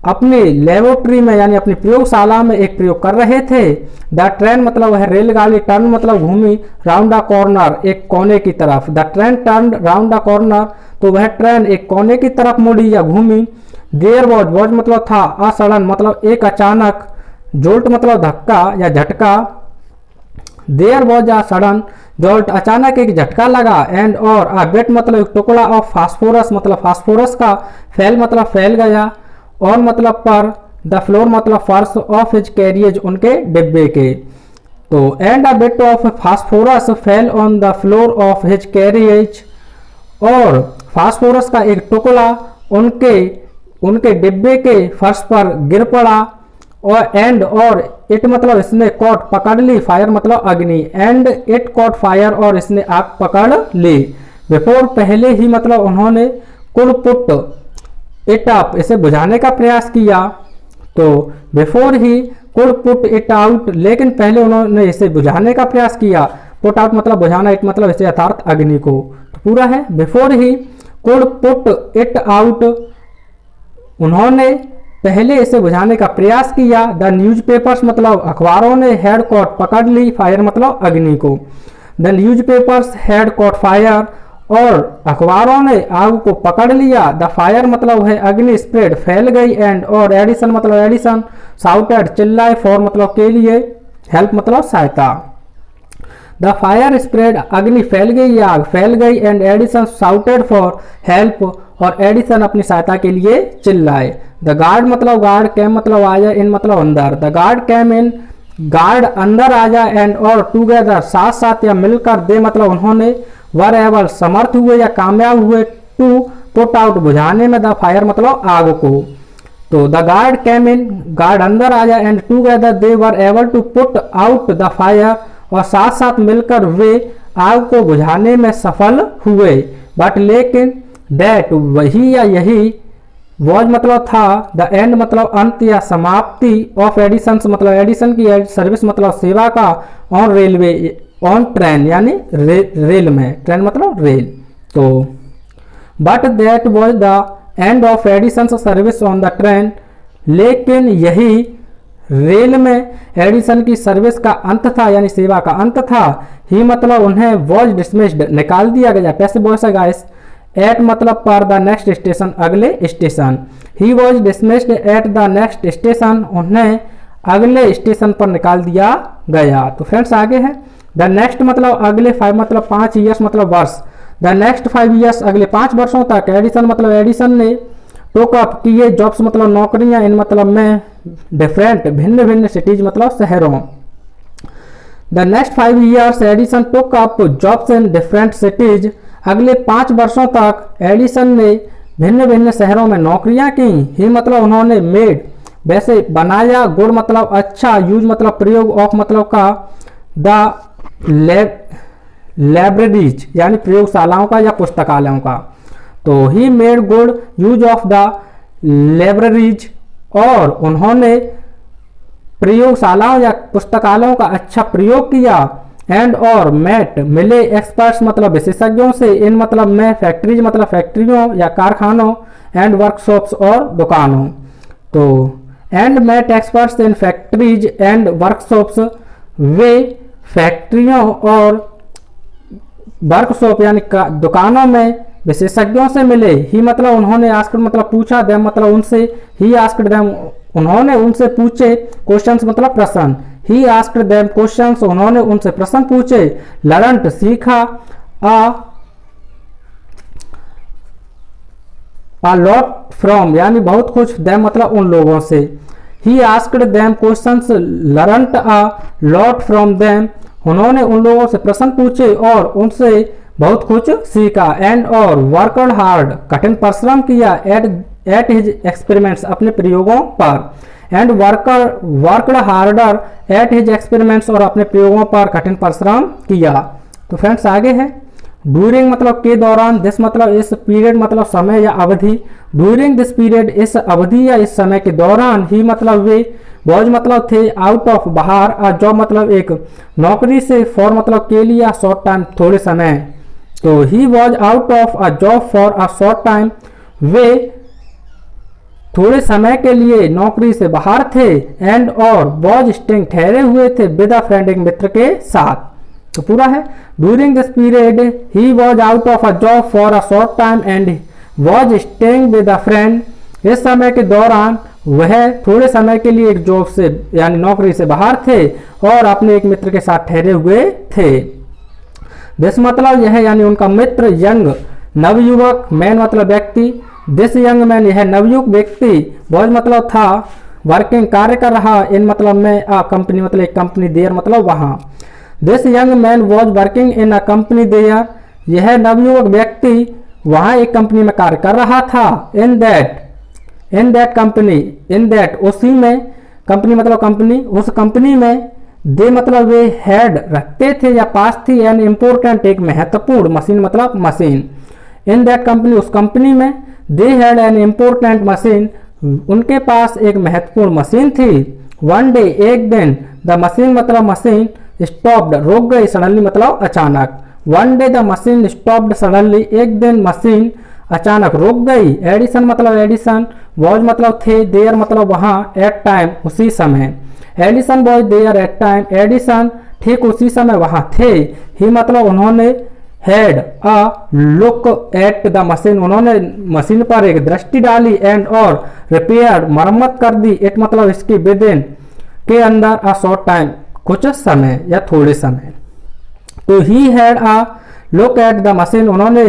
अपने लेबोरेटरी में यानी अपनी प्रयोगशाला में एक प्रयोग कर रहे थे। द ट्रेन मतलब है रेलगाड़ी, टर्न मतलब घूमी, राउंड द कॉर्नर एक कोने की तरफ। The train turn round the corner, तो वह ट्रेन एक कोने की तरफ मुड़ी या घूमी। देयर वॉज मतलब था, अ सडन मतलब एक अचानक, जोल्ट मतलब धक्का या झटका। There was a sudden jolt अचानक एक झटका लगा। एंड और अ बिट मतलब एक टुकड़ा ऑफ फास्फोरस मतलब फास्फोरस का, फेल मतलब फैल गया, ऑन मतलब पर, द फ्लोर मतलब फर्श, ऑफ हिज कैरियज उनके डिब्बे के। तो and a bit of phosphorus fell on the floor of his carriage, और फास्फोरस का एक टुकड़ा उनके डिब्बे के फर्श पर गिर पड़ा। और एंड और इट मतलब इसने कॉट पकड़ ली, फायर मतलब अग्नि, एंड इट कॉट फायर और इसने आग पकड़ ली। बिफोर पहले ही मतलब उन्होंने कुल पुट इट अप इसे बुझाने का प्रयास किया। तो before he could put it out, लेकिन पहले उन्होंने इसे बुझाने का प्रयास किया। पुट आउट मतलब बुझाना, इट मतलब इसे अर्थात अग्नि को। तो पूरा है before he could put it out, उन्होंने पहले इसे बुझाने का प्रयास किया। द न्यूज़पेपर्स मतलब अखबारों ने हैड कॉट पकड़ ली, फायर मतलब अग्नि को। The newspapers had cot fire, और अखबारों ने आग को पकड़ लिया। द फायर मतलब है अग्नि, स्प्रेड फैल गई। एंड और एडिसन मतलब एडिसन, साउटेड चिल्लाए, फॉर मतलब के लिए, हेल्प मतलब सहायता। द फायर स्प्रेड अग्नि फैल गई, आग फैल गई। And Edison shouted for help, और एडिसन अपनी सहायता के लिए चिल्लाए। द गार्ड मतलब गार्ड, कैम मतलब आया, इन मतलब अंदर। The guard came in, guard अंदर आया। एंड और टूगेदर साथ साथ या मिलकर, दे मतलब उन्होंने, वर एबल समर्थ हुए या कामयाब हुए, टू पुट आउट बुझाने में, द फायर मतलब आग को। तो the guard came in guard अंदर आया, and together they were able to put out the fire, और साथ साथ मिलकर वे आग को बुझाने में सफल हुए। बट लेकिन दैट वही या यही, वॉज मतलब था, द एंड मतलब अंत या समाप्ति, ऑफ एडिशन मतलब एडिशन की, सर्विस मतलब सेवा का, ऑन रेलवे ऑन ट्रेन यानी रेल में, ट्रेन मतलब रेल। तो but that was the end of Edison service on the train, लेकिन यही रेल में एडिशन की सर्विस का अंत था यानी सेवा का अंत था। ही मतलब उन्हें वॉज डिसमिस्ड निकाल दिया गया। पैसे वॉइस है गाइस। एट मतलब पर, द नेक्स्ट स्टेशन अगले station. He was dismissed at the next station, उन्हें अगले स्टेशन पर निकाल दिया गया। तो फ्रेंड्स आगे है द नेक्स्ट मतलब अगले, 5 मतलब 5 ईयर्स मतलब वर्ष। द नेक्स्ट 5 ईयर्स अगले 5 वर्षों तक, एडिशन मतलब एडिशन ने टोक अप किए, जॉब्स मतलब नौकरियां, इन मतलब में डिफरेंट भिन्न भिन्न सिटीज मतलब शहरों। The next 5 years Edison took up jobs in different cities, अगले 5 वर्षों तक एडिशन ने भिन्न भिन्न शहरों में नौकरियां की। ही मतलब उन्होंने मेड वैसे बनाया, गुड मतलब अच्छा, यूज मतलब प्रयोग, ऑफ मतलब का, द लाइब्रेरीज यानी प्रयोगशालाओं का या पुस्तकालयों का। तो he made good use of the libraries, और उन्होंने प्रयोगशालाओं या पुस्तकालयों का अच्छा प्रयोग किया। एंड और मेट मिले एक्सपर्ट्स मतलब विशेषज्ञों से, इन मतलब में फैक्ट्रीज मतलब फैक्ट्रियों या कारखानों, एंड वर्कशॉप्स और दुकानों। तो and met experts in factories and workshops, वे फैक्ट्रियों और वर्कशॉप यानी दुकानों में विशेषज्ञों से मिले। ही मतलब उन्होंने आस्क्ड मतलब पूछा, देम मतलब उनसे, ही आस्क्ड देम उन्होंने उनसे पूछे, क्वेश्चंस मतलब प्रश्न। ही आस्क्ड देम क्वेश्चंस उन्होंने उनसे प्रश्न पूछे। लर्नड सीखा, अ लॉट फ्रॉम यानी बहुत कुछ, देम मतलब उन लोगों से। He asked them questions, learned a lot from them, उन्होंने उन लोगों से प्रश्न पूछे और उनसे बहुत कुछ सीखा। एंड और वर्कड हार्ड कठिन परिश्रम किया, एट हिज एक्सपेरिमेंट्स अपने प्रयोगों पर। And worked harder at his experiments और अपने प्रयोगों पर कठिन परिश्रम किया। तो फ्रेंड्स आगे है ड्यूरिंग मतलब के दौरान, दिस मतलब इस, पीरियड मतलब समय या अवधि, ड्यूरिंग दिस पीरियड इस अवधि या इस समय के दौरान, ही मतलब वे, वॉज मतलब थे, आउट ऑफ बाहर, आ जॉब मतलब एक नौकरी से, फॉर मतलब के लिए, शॉर्ट टाइम थोड़े समय, तो he was out of a job for a short time, वे थोड़े समय के लिए नौकरी से बाहर थे, एंड और वॉज स्टेइंग ठहरे हुए थे, विद अ फ्रेंड एक मित्र के साथ। तो पूरा है during this period he was out of a job for a short time and was staying with a friend, इस समय के दौरान वह थोड़े समय के लिए एक जॉब से यानी नौकरी से बाहर थे और अपने एक मित्र के साथ ठहरे हुए थे। दिस मतलब यह यानी उनका मित्र, यंग नवयुवक, मैन मतलब व्यक्ति, दिस यंग मैन यह नवयुवक व्यक्ति, वॉज मतलब था, वर्किंग कार्य कर रहा, इन मतलब में, अ कंपनी मतलब एक कंपनी, देयर मतलब वहां, this young man was working in a company there, यह नवयुवक व्यक्ति वहां एक कंपनी में कार्य कर रहा था, in that company, in that उसी में, कंपनी मतलब कंपनी, उस कंपनी में, दे मतलब वे हैड रखते थे या पास थी, एन इम्पोर्टेंट एक महत्वपूर्ण, मशीन मतलब मशीन, इन दैट कंपनी उस कंपनी में, they had an important machine उनके पास एक महत्वपूर्ण मशीन थी, वन डे एक दिन, द मशीन मतलब मशीन, स्टॉप्ड रोक गई, सडनली मतलब अचानक, one day the machine stopped suddenly, एक दिन मशीन अचानक रुक गई, एडिसन मतलब एडिसन, वॉज मतलब थे, देयर मतलब वहां, एट टाइम उसी समय, Edison was there at time, Edison ठीक उसी समय वहां थे, ही मतलब उन्होंने, had a look at the machine उन्होंने मशीन पर एक दृष्टि डाली, एंड और रिपेयर मरम्मत कर दी, इट मतलब इसकी विद इन के अंदर, अ शॉर्ट टाइम कुछ समय या थोड़े समय, तो he had a look at the machine उन्होंने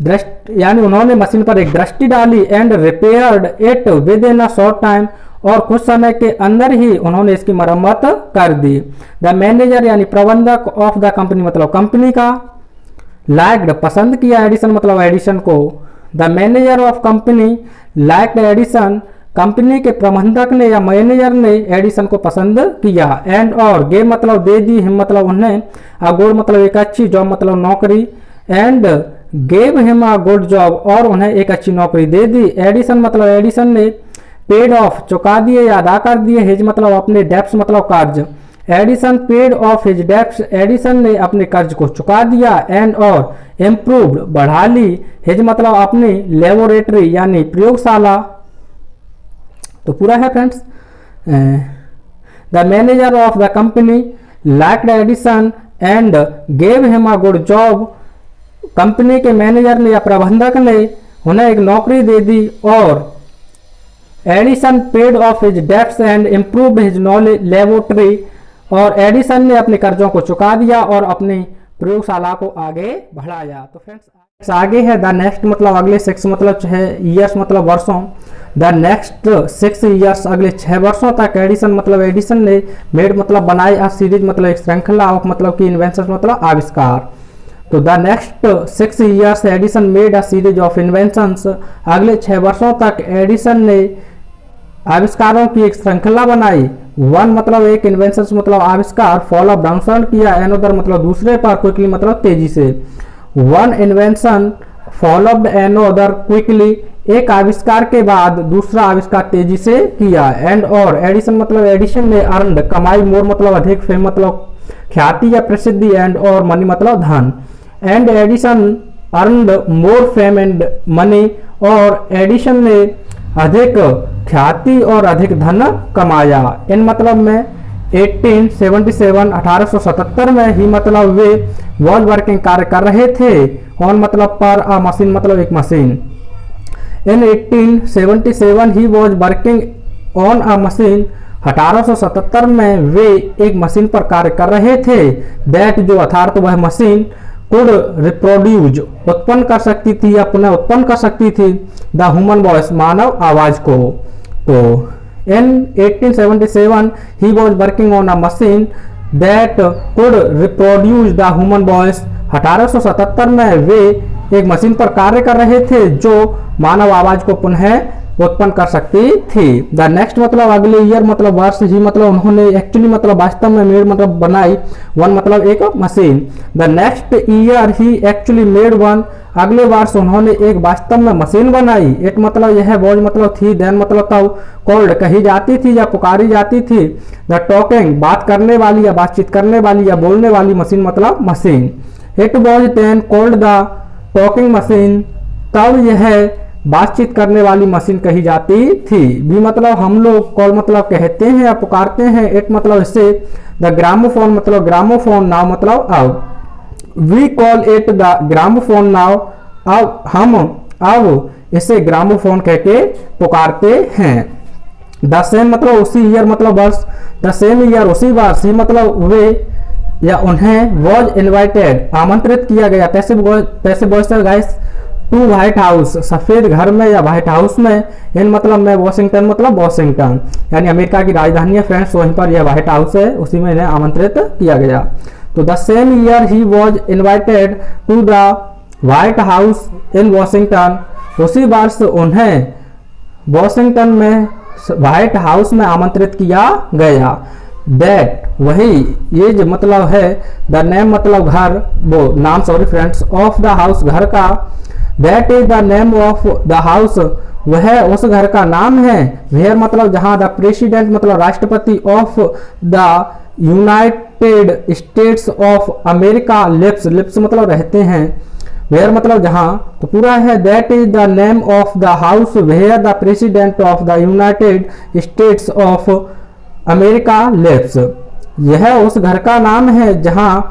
दृष्टि यानी उन्होंने मशीन पर एक दृष्टि डाली, and repaired it with in a short time और कुछ समय के अंदर ही उन्होंने इसकी मरम्मत कर दी। द मैनेजर यानी प्रबंधक ऑफ द कंपनी मतलब कंपनी का, लाइक्ड पसंद किया, एडिसन मतलब एडिसन को, the manager of company liked Edison company के प्रबंधक ने या मैनेजर ने एडिसन को पसंद किया, एंड और गेव मतलब दे दी, हिम मतलब उन्हें, अ गुड मतलब एक अच्छी, जॉब मतलब नौकरी, and gave him a good job और उन्हें एक अच्छी नौकरी दे दी, एडिसन मतलब एडिसन ने पेड ऑफ चुका दिए या अदा कर दिए, हिज मतलब अपने, डेब्ट्स मतलब कर्ज, Edison paid of his debts Edison ने अपने कर्ज को चुका दिया, एंड और इम्प्रूव्ड बढ़ा ली, हिज मतलब अपनी लेबोरेटरी यानी प्रयोगशाला। तो पूरा है friends, the manager of the company liked Edison and gave him a good job, company के मैनेजर ने या प्रबंधक ने उन्हें एक नौकरी दे दी, और Edison paid of his debts and improved his knowledge laboratory और एडिसन ने अपने कर्जों को चुका दिया और अपनी प्रयोगशाला को आगे बढ़ाया। तो फ्रेंड्स आगे है द नेक्स्ट मतलब अगले 6 मतलब 6 ईयर्स मतलब वर्षों, द नेक्स्ट 6 ईयर्स अगले 6 वर्षों तक, एडिसन मतलब एडिसन ने, मेड मतलब बनाई, आ सीरीज मतलब एक श्रृंखला, ऑफ मतलब की इन्वेंशन मतलब आविष्कार, तो the next 6 years Edison made a series of inventions, अगले 6 वर्षों तक एडिसन ने आविष्कारों की एक श्रृंखला बनाई, वन मतलब एक, इन्वेंशन मतलब आविष्कार, फॉलो अप अनुसरण किया, एनोदर मतलब दूसरे पर, क्विकली मतलब तेजी से, one invention followed another quickly, एक आविष्कार के बाद दूसरा आविष्कार तेजी से किया, एंड और एडिशन मतलब एडिशन ने अर्नड कमाई, मोर मतलब अधिक, फेम मतलब ख्याति या प्रसिद्धि, एंड और मनी मतलब धन, and Edison earned more fame and money और एडिशन ने अधिक ख्याति और अधिक धन कमाया, इन मतलब में 1877 में ही मतलब वे वॉज वर्किंग कार्य कर रहे थे, ऑन मतलब पर, अ मशीन मतलब एक machine, in 1877 he was working on a machine, 1877 में वे एक मशीन पर कार्य कर रहे थे, दैट जो अर्थात वह मशीन कुड रिप्रोड्यूज उत्पन्न कर सकती थी या पुनः उत्पन्न कर सकती थी, द ह्यूमन वॉइस मानव आवाज को। तो इन 1877 he was working on a machine that could reproduce the human voice, 1877 में वे एक मशीन पर कार्य कर रहे थे जो मानव आवाज को पुनः उत्पन्न कर सकती थी। द नेक्स्ट मतलब अगले ईयर मतलब वर्ष ही मतलब उन्होंने एक्चुअली मतलब वास्तव में मेड मतलब बनाई वन मतलब एक machine. The next year he actually made one, अगले वर्ष उन्होंने एक वास्तव में मशीन बनाई। इट मतलब यह वॉज मतलब थी, देन मतलब तब, कॉल्ड कही जाती थी या पुकारी जाती थी, द टॉकिंग बात करने वाली या बातचीत करने वाली या बोलने वाली मशीन मतलब machine. It was then called the talking machine, तब यह बातचीत करने वाली मशीन कही जाती थी। भी मतलब हम लोग कॉल मतलब कहते हैं या पुकारते हैं। इट मतलब इससे, द ग्रामोफोन मतलब ग्रामोफोन, नाउ मतलब अब, we call it the gramophone now, अब हम अब इसे ग्रामोफोन कह के पुकारते हैं। द सेम मतलब उसी ईयर मतलब वर्ष, द सेम ईयर उसी वर्ष ही मतलब वे या उन्हें वॉज इन्वाइटेड आमंत्रित किया गया, पैसे गाइस टू व्हाइट हाउस सफेद घर में या व्हाइट हाउस में, इन मतलब में वॉशिंगटन मतलब वॉशिंगटन यानी अमेरिका की राजधानी है फ्रेंड्स, वहीं पर यह व्हाइट हाउस है, उसी में इन्हें आमंत्रित किया गया। तो the same year he was invited to the White House in Washington, उसी वर्ष उन्हें वॉशिंगटन में व्हाइट हाउस में आमंत्रित किया गया। दैट वही, ये जो मतलब है, द नेम मतलब घर, वो नाम sorry friends, of the house घर का, that is the name of the house, वह उस घर का नाम है। वेयर मतलब जहां, द प्रेसिडेंट मतलब राष्ट्रपति, of the United States of America lives, lives मतलब रहते हैं, वेयर मतलब जहां, तो पूरा है that is the name of the house where the president of the United States of America lives, यह उस घर का नाम है जहां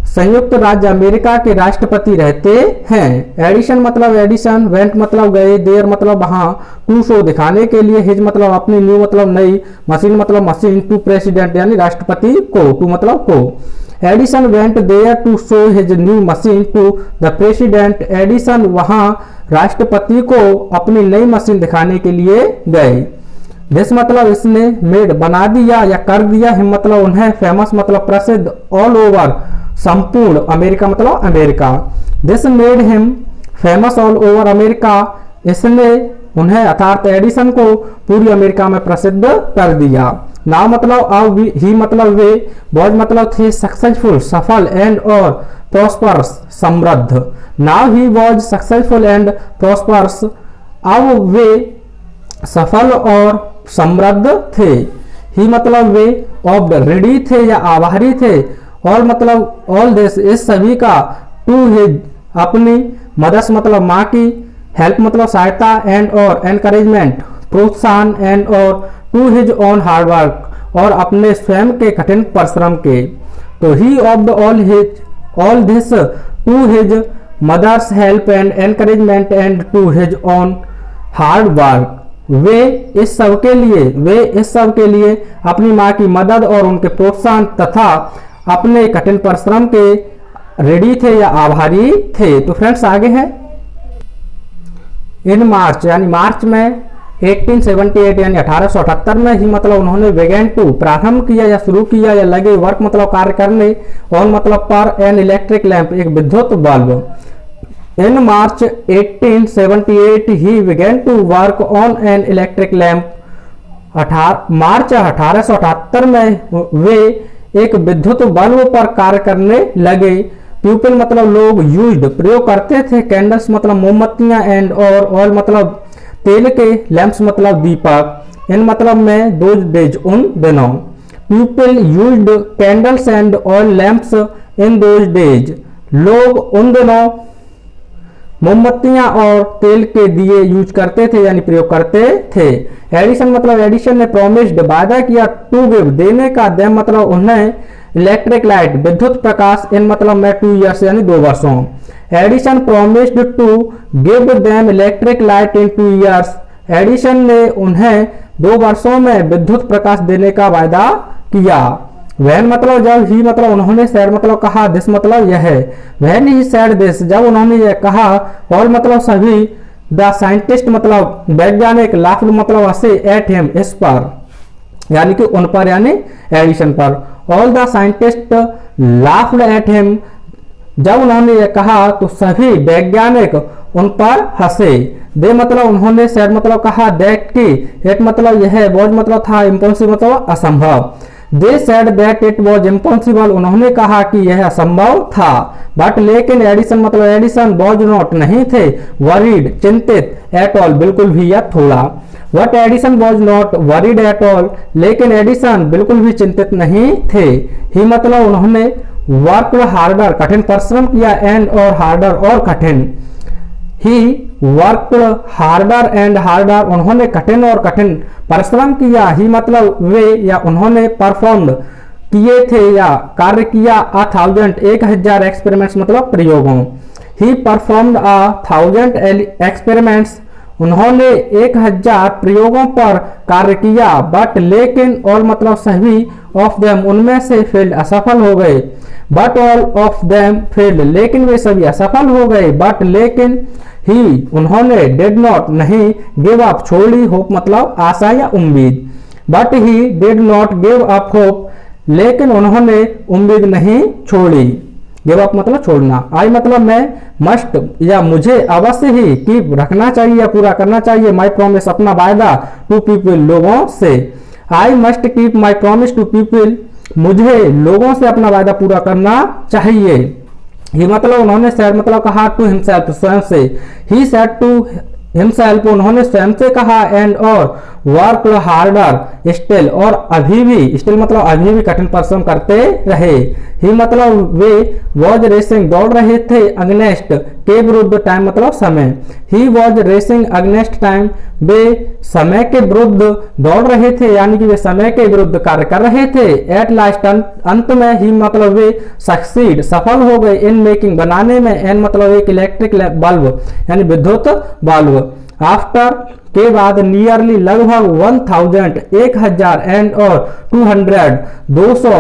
संयुक्त राज्य अमेरिका के राष्ट्रपति रहते हैं। एडिशन मतलब एडिशन, वेंट मतलब गए, देयर मतलब वहां, टू शो दिखाने के लिए, हिज मतलब अपनी, न्यू मतलब नई, मशीन मतलब मशीन, टू प्रेसिडेंट यानी राष्ट्रपति को, टू मतलब को। Edison went there to show his new machine to the president, Edison वहां राष्ट्रपति को अपनी नई मशीन दिखाने के लिए गए। दिस मतलब इसने, मेड बना दिया या कर दिया, हिम मतलब उन्हें, फेमस मतलब प्रसिद्ध, ऑल ओवर संपूर्ण, अमेरिका मतलब America. This made him famous all over America, इसने उन्हें अर्थात एडिसन को पूरी अमेरिका में प्रसिद्ध कर दिया। नाउ मतलब अब, ही मतलब वे, वॉज मतलब थे, सक्सेसफुल सफल, एंड और प्रॉस्पर्स समृद्ध। Now he was successful and prospers, अब वे सफल और समृद्ध थे। ही मतलब वे, ऑफ रेडी थे या आभारी थे, और मतलब ऑल दिस इस सभी का, टू हिज अपनी, मदर्स मतलब माँ की, हेल्प मतलब सहायता, एंड और एनकरेजमेंट प्रोत्साहन, एंड और to his own hard work और अपने स्वयं के कठिन परिश्रम के। तो he off the all this to his mother's help and encouragement and to his own hard work, वे इस सब के लिए अपनी माँ की मदद और उनके प्रोत्साहन तथा अपने कठिन परिश्रम के रेडी थे या आभारी थे। तो फ्रेंड्स आगे है, इन मार्च यानी मार्च में 1878 यानी 1878 में ही मतलब उन्होंने बेगन टू प्रारंभ किया या शुरू किया या लगे, वर्क मतलब कार्य करने, ऑन मतलब पर, एन इलेक्ट्रिक लैंप एक विद्युत bulb. In March 1878 he began to work on an electric lamp, मार्च 1878 में वे एक विद्युत बल्ब पर कार्य करने लगे। पीपल मतलब लोग, यूज्ड प्रयोग करते थे, कैंडल्स मतलब मोमबत्तियां, एंड और ऑयल मतलब तेल के, लैंप्स मतलब दीपक, इन मतलब में दोज डेज उन दिनों। People used candles and oil lamps in those days, लोग उन दिनों मोमबत्तियां और तेल के दिए यूज करते थे यानी प्रयोग करते थे। एडिशन मतलब एडिशन ने प्रोमिस्ड वादा किया, टू गिव देने का, देम मतलब उन्हें, इलेक्ट्रिक लाइट विद्युत प्रकाश, इन मतलब में 2 ईयर्स यानी 2 वर्षों। Edison promised to give them electric light in 2 years, Edison ने उन्हें 2 वर्षों में विद्युत प्रकाश देने का वायदा किया। वैन मतलब जब, ही मतलब उन्होंने, सैड मतलब कहा, दिस मतलब यह है, वैन ही सैड दिस जब उन्होंने यह कहा, और मतलब सभी, द साइंटिस्ट मतलब वैज्ञानिक, लाफ्ड मतलब हंसे, एट हिम इस पर यानी कि उन पर यानी एडिशन पर, all the scientist laughed at him जब उन्होंने यह कहा तो सभी वैज्ञानिक उन पर हंसे। दे मतलब उन्होंने, सेड मतलब कहा, दैट की, इट मतलब यह, वॉज मतलब था, इम्पॉसिबल मतलब असंभव। They said that it was impossible, उन्होंने कहा कि यह असंभव था। बट लेकिन एडिसन मतलब एडिसन वॉज नॉट नहीं थे, वरीड चिंतित, एट ऑल बिल्कुल भी या थोड़ा। What Edison was not worried at all, लेकिन एडिसन बिल्कुल भी चिंतित नहीं थे। ही मतलब उन्होंने वर्क हार्डर कठिन परिश्रम किया, एंड और हार्डर और कठिन। ही वर्क हार्डर एंड हार्डर, उन्होंने कठिन और कठिन परिश्रम किया। ही मतलब वे या उन्होंने परफॉर्म किए थे या कार्य किया 1000 एक्सपेरिमेंट्स मतलब प्रयोगों। ही परफॉर्म्ड 1000 एक्सपेरिमेंट्स, उन्होंने 1000 प्रयोगों पर कार्य किया। बट लेकिन ऑल मतलब सभी, ऑफ देम उनमें से, फेल्ड असफल हो गए। But all of them failed, लेकिन वे सभी असफल हो गए। बट लेकिन ही उन्होंने, डिड नॉट नहीं, गिव अप छोड़ी, होप मतलब आशा या उम्मीद। But he did not give up hope, लेकिन उन्होंने उम्मीद नहीं छोड़ी। गिव अप मतलब छोड़ना। आई मतलब मैं, मस्ट या मुझे अवश्य ही, कीप रखना चाहिए या पूरा करना चाहिए, माई प्रॉमिस अपना वायदा, टू पीपल लोगों से। I must keep my promise to people, मुझे लोगों से अपना वायदा पूरा करना चाहिए। ही मतलब उन्होंने, सेड मतलब कहा, टू हिमसेल्फ स्वयं से। ही सेड टू हिमसेल्फ, उन्होंने स्वयं से कहा, एंड और वर्क हार्डर स्टिल, और अभी भी, स्टिल मतलब अभी भी कठिन परिश्रम करते रहे। ही मतलब वे, वॉज रेसिंग दौड़ रहे थे, अगनेस्ट के विरुद्ध, टाइम मतलब समय। ही वॉज रेसिंग अगनेस्ट टाइम, वे समय के विरुद्ध दौड़ रहे थे, यानी कि वे समय के विरुद्ध कार्य कर रहे थे। एट लास्ट अंत में, ही मतलब वे सक्सीड सफल हो गए, इन मेकिंग बनाने में, एन मतलब एक इलेक्ट्रिक बल्ब यानी विद्युत बल्ब। आफ्टर के बाद, नियरली लगभग 1000 एंड और 200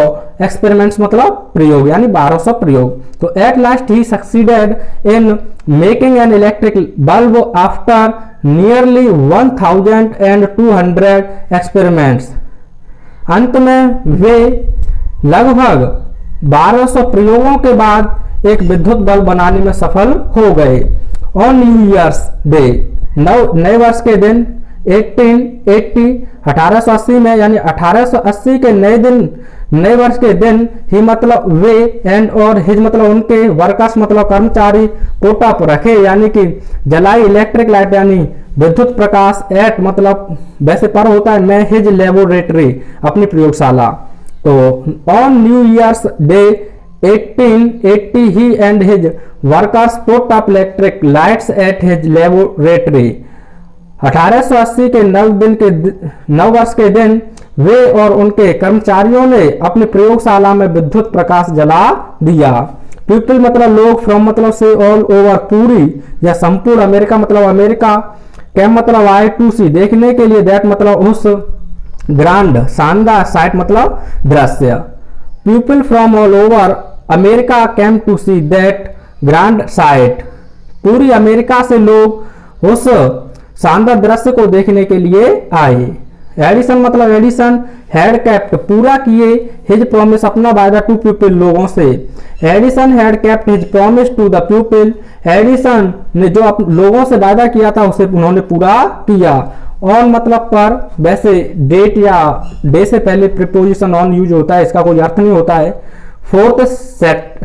एक्सपेरिमेंट्स मतलब प्रयोग यानी 1200 प्रयोग। तो at last he succeeded in making an electric bulb after nearly 1200 experiments. अंत में वे लगभग 1200 प्रयोगों के बाद एक विद्युत बल्ब बनाने में सफल हो गए। ऑन न्यू ईयर्स डे, नए वर्ष के दिन 1880 में, यानी 1880 के नए वर्ष के दिन, ही मतलब वे, एंड और हिज मतलब उनके, वर्कर्स मतलब कर्मचारी, पुट अप रखे यानी कि जलाई, इलेक्ट्रिक लाइट यानी विद्युत प्रकाश, एट मतलब वैसे पर होता है, मैं, हिज लेबोरेटरी अपनी प्रयोगशाला। तो on new years day 1880 he and his workers put up electric lights at his laboratory. 1880 के नव वर्ष के दिन वे और उनके कर्मचारियों ने अपनी प्रयोगशाला में विद्युत प्रकाश जला दिया। पीपल मतलब लोग, फ्रॉम मतलब से, ऑल ओवर पूरी या संपूर्ण अमेरिका मतलब अमेरिका, कैम मतलब आए, टू सी देखने के लिए, दैट मतलब उस, ग्रांड शानदार, साइट मतलब दृश्य। People from all over America came to see that grand sight, पूरी अमेरिका से लोग उस शानदार दृश्य को देखने के लिए आए। एडिसन मतलब एडिसन हैड केप्ट पूरा किए, हिज प्रॉमिस अपना वायदा, टू पीपल लोगों से। Edison had kept his promise to the people, Edison ने जो लोगों से वायदा किया था उसे उन्होंने पूरा किया। ऑन मतलब पर, वैसे डेट या डे से पहले प्रीपोजिशन ऑन यूज होता है, इसका कोई अर्थ नहीं होता है। 4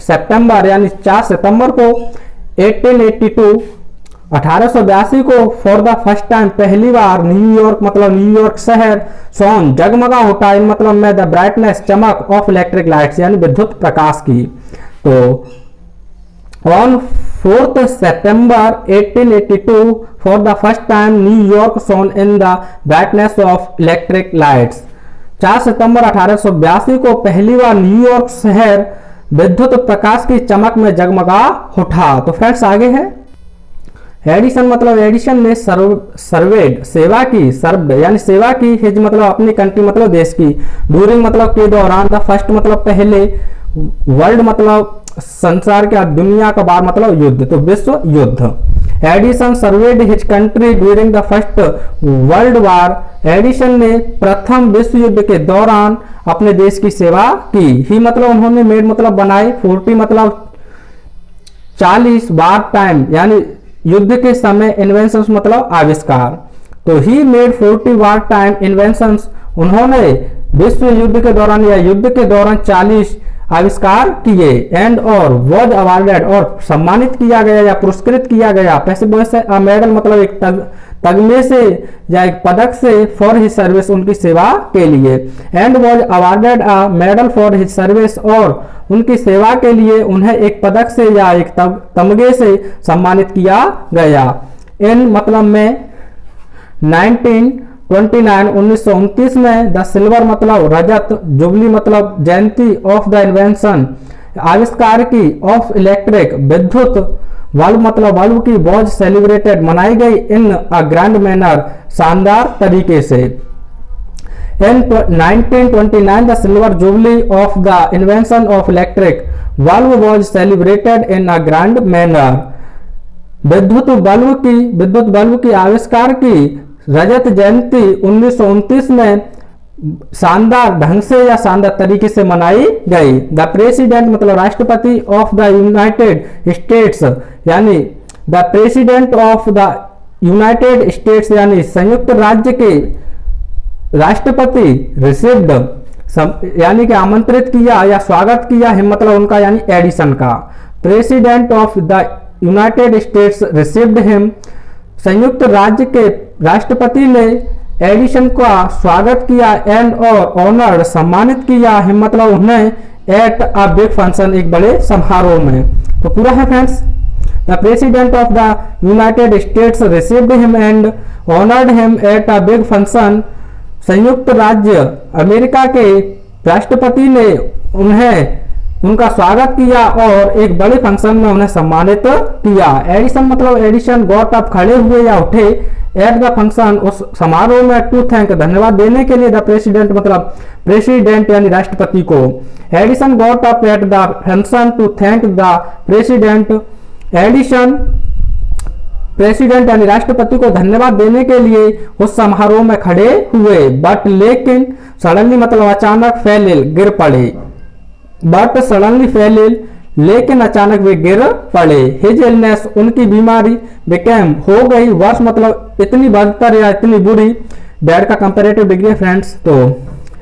सितंबर यानी 4 सितंबर को 1882 को फॉर द फर्स्ट टाइम पहली बार, न्यूयॉर्क मतलब न्यूयॉर्क शहर, सॉन जगमगा होता है मतलब में, द ब्राइटनेस चमक, ऑफ इलेक्ट्रिक लाइट्स यानी विद्युत प्रकाश की। तो on 4 September 1882 for the first time New York shown in the brightness of electric lights. 4 सितंबर 1882 को पहली बार न्यूयॉर्क शहर विद्युत प्रकाश की चमक में जगमगा उठा। तो फ्रेंड्स आगे है, एडिसन मतलब एडिशन ने सर्वेड सेवा की, सर्व यानी सेवा की, हिज मतलब अपनी कंट्री मतलब देश की, ड्यूरिंग मतलब के दौरान, द फर्स्ट मतलब पहले, वर्ल्ड मतलब संसार का, दुनिया का, बार मतलब युद्ध, तो विश्व युद्ध। Edison served his country during the first world war, Edison ने प्रथम विश्व युद्ध के दौरान अपने देश की सेवा की। ही मतलब उन्होंने, मेड मतलब बनाए, 40 मतलब 40 बार टाइम यानी युद्ध के समय इन्वेंशंस मतलब आविष्कार। तो he made 40 war time inventions, उन्होंने विश्व युद्ध के दौरान या युद्ध के दौरान 40 आविष्कार किए। एंड और वॉज अवार्डेड, और सम्मानित किया गया या पुरस्कृत किया गया। पैसे वैसे मेडल मतलब एक तगमे से या एक पदक से फॉर हिज सर्विस, उनकी सेवा के लिए। And was awarded a medal for his service, और उनकी सेवा के लिए उन्हें एक पदक से या एक तमगे से सम्मानित किया गया। इन मतलब में 1929 में द सिल्वर मतलब रजत, जुबली मतलब जयंती ऑफ द इन्वेंशन आविष्कार की, ऑफ इलेक्ट्रिक विद्युत बल्ब मतलब बल्ब की, वॉज सेलिब्रेटेड मनाई गई इन अ ग्रैंड मैनर शानदार तरीके से। In 1929 the silver jubilee of the invention of electric bulb was celebrated in a grand manner। विद्युत बल्ब की आविष्कार की रजत जयंती 1929 में शानदार ढंग से या शानदार तरीके से मनाई गई। द प्रेसिडेंट मतलब राष्ट्रपति ऑफ द यूनाइटेड स्टेट्स, यानी the president of the United states यानी संयुक्त राज्य के राष्ट्रपति रिसीव्ड यानी कि आमंत्रित किया या स्वागत किया है मतलब उनका यानी एडिसन का। President of the United states received him, संयुक्त राज्य के राष्ट्रपति ने एडिसन का स्वागत किया। एंड और ऑनर्ड सम्मानित किया है मतलब उन्हें एट अ बिग फंक्शन, एक बड़े समारोह में। तो पूरा है friends, the president of the United states received him and honoured him at a big function. संयुक्त राज्य अमेरिका के राष्ट्रपति ने उनका स्वागत किया और एक बड़े फंक्शन में उन्हें सम्मानित किया। एडिसन मतलब एडिशन गॉट अप, खड़े हुए या उठे। एट द फंक्शन, उस समारोह में। टू थैंक, धन्यवाद देने के लिए। द प्रेसिडेंट मतलब प्रेसिडेंट यानी राष्ट्रपति को। Edison got up at the function to thank the president. Edison president यानी राष्ट्रपति को धन्यवाद देने के लिए उस समारोह में खड़े हुए। बट लेकिन सडनली मतलब अचानक, फेल गिर पड़े। बट सडनली फेल, लेकिन अचानक वे गिर पड़े। हिज इलनेस, उनकी बीमारी। बिकेम, हो गई। वर्स मतलब इतनी बदतर या इतनी बुरी। बैड का कंपैरेटिव डिग्री फ्रेंड्स। तो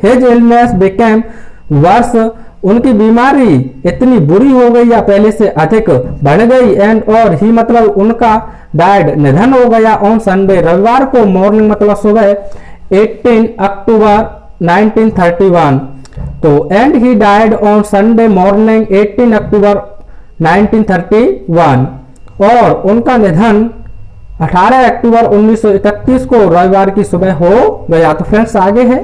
हिज इलनेस बिकेम वर्स, उनकी बीमारी इतनी बुरी हो गई या पहले से अधिक बढ़ गई। एंड और ही मतलब उनका डाइड निधन हो गया। ऑन संडे, रविवार को। मॉर्निंग मतलब सुबह। 18 अक्टूबर 1931। तो and he died on Sunday morning 18 अक्टूबर 1931। और उनका निधन 18 अक्टूबर 1931 को रविवार की सुबह हो गया। तो फ्रेंड्स आगे है,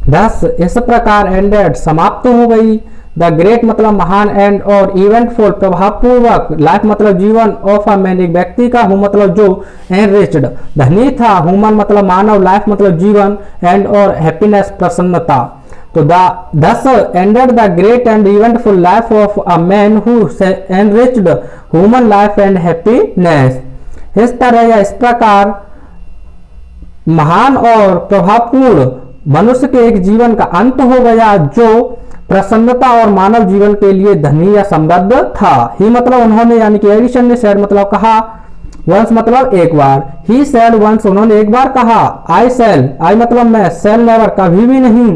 थस इस प्रकार एंडेड समाप्त हो गई। द ग्रेट मतलब महान, एंड और इवेंटफुल प्रभावपूर्वक, लाइफ मतलब जीवन, ऑफ अ मैन एक व्यक्ति का, हु मतलब जो, एनरिच्ड धनी था, हुमन मतलब मानव, लाइफ मतलब जीवन, एंड और हैप्पीनेस प्रसन्नता। तो thus ended the great and eventful life of a man who enriched human life and happiness। इस तरह या इस प्रकार महान और प्रभावपूर्ण मनुष्य के एक जीवन का अंत हो गया जो प्रसन्नता और मानव जीवन के लिए धनी या समृद्ध था। ही मतलब उन्होंने यानी कि एडिसन ने said मतलब कहा, वंस मतलब एक बार। ही सेड वंस, उन्होंने एक बार कहा। आई सेल, आई मतलब मैं, सेल नेवर कभी भी नहीं,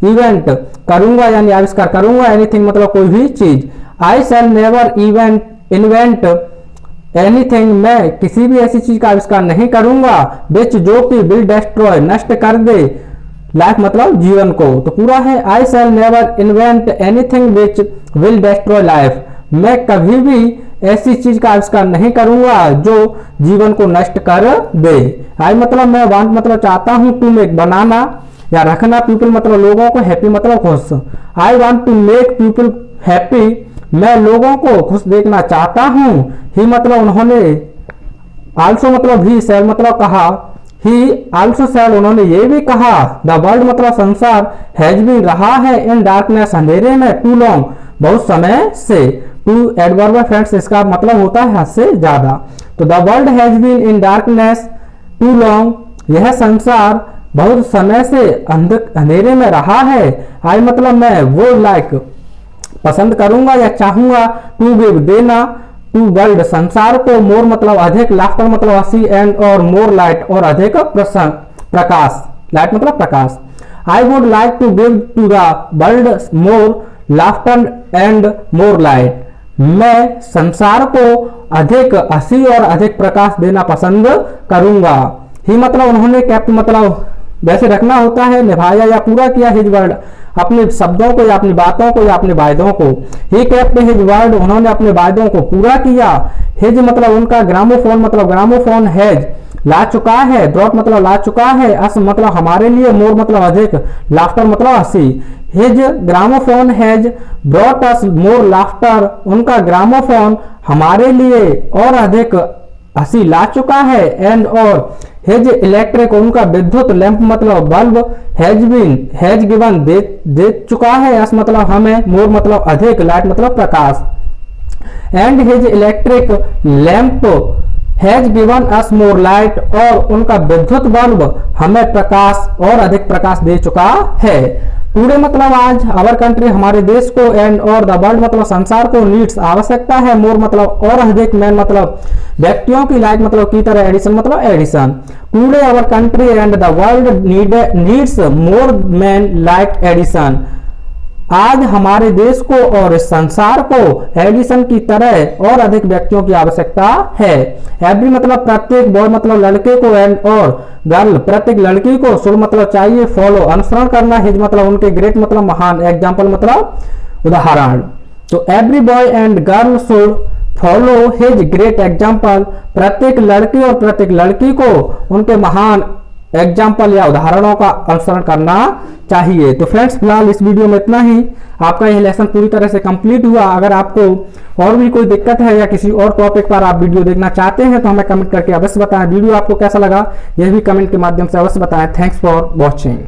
इवेंट करूंगा यानी आविष्कार करूंगा, एनीथिंग मतलब कोई भी चीज। आई सेल नेवर इन्वेंट एनीथिंग, मैं किसी भी ऐसी चीज का आविष्कार नहीं करूंगा विच जो कि विल डेस्ट्रॉय नष्ट कर दे, लाइफ मतलब जीवन को। तो पूरा है, I shall never invent anything which will destroy life, मैं कभी भी ऐसी चीज का आविष्कार नहीं करूंगा जो जीवन को नष्ट कर दे। आई मतलब मैं, वांट मतलब चाहता हूं, टू मेक बनाना या रखना, पीपल मतलब लोगों को, हैप्पी मतलब खुश। I want to make people happy, मैं लोगों को खुश देखना चाहता हूं। ही मतलब उन्होंने, आल्सो मतलब भी, सेड मतलब कहा। ही आल्सो सेड, उन्होंने ये भी कहा। द वर्ल्ड मतलब संसार, हैज बीन रहा है, इन डार्कनेस अंधेरे में, टू लॉन्ग बहुत समय से। टू एडवर्ब फ्रेंड्स, इसका मतलब होता है हद से ज्यादा। तो the world has been in darkness too long, यह संसार बहुत समय से अंधेरे में रहा है। आई मतलब मैं, वो लाइक पसंद करूंगा या चाहूंगा, टू गिव देना, टू वर्ल्ड संसार को, मोर मतलब अधिक, लाफ्टर मतलब हंसी, एंड और मोर लाइट और अधिक प्रकाश, लाइट मतलब प्रकाश। I would like to give to the world more laughter and more light, मैं संसार को अधिक हंसी और अधिक प्रकाश देना पसंद करूंगा। ही मतलब उन्होंने केप्ट मतलब वैसे रखना होता है, निभाया या पूरा किया, हिज वर्ड अपने शब्दों को या अपनी बातों को या अपने वायदों को। ही केप्ट हिज वर्ड, उन्होंने अपने वायदों को पूरा किया। हिज मतलब उनका, ग्रामोफोन मतलब ग्रामोफोन, हैज ला चुका है, ब्रॉट मतलब ला चुका है, अस मतलब हमारे लिए, मोर मतलब अधिक, लाफ्टर मतलब हंसी। His gramophone has brought us more laughter, उनका ग्रामोफोन हमारे लिए और अधिक हंसी ला चुका है। एंड और हिज इलेक्ट्रिक, उनका विद्युत लैंप मतलब बल्ब, हैज गिवन दे चुका है, अस मतलब हमें, मोर मतलब अधिक, लाइट मतलब प्रकाश। And his electric lamp has given us more light, और उनका विद्युत बल्ब हमें प्रकाश और अधिक प्रकाश दे चुका है। टुडे मतलब आज, आवर कंट्री हमारे देश को, एंड और द वर्ल्ड मतलब संसार को, नीड्स आवश्यकता है, मोर मतलब और अधिक, मैन मतलब व्यक्तियों की, लाइक मतलब की तरह, एडिशन मतलब Edison. Today our country and the world needs more man like Edison, आज हमारे देश को और इस संसार को एडिशन की तरह और अधिक व्यक्तियों की आवश्यकता है। एवरी मतलब प्रत्येक, बॉय मतलब लड़के को, एंड और गर्ल प्रत्येक लड़की को, शुड मतलब चाहिए, फॉलो अनुसरण करना, हिज मतलब उनके, ग्रेट मतलब महान, एग्जाम्पल मतलब उदाहरण। तो every boy and girl should follow his great example, प्रत्येक लड़के और प्रत्येक लड़की को उनके महान एग्जाम्पल या उदाहरणों का अनुसरण करना चाहिए। तो फ्रेंड्स फिलहाल इस वीडियो में इतना ही, आपका यह लेसन पूरी तरह से कंप्लीट हुआ। अगर आपको और भी कोई दिक्कत है या किसी और टॉपिक पर आप वीडियो देखना चाहते हैं तो हमें कमेंट करके अवश्य बताएं। वीडियो आपको कैसा लगा यह भी कमेंट के माध्यम से अवश्य बताएं। Thanks for watching.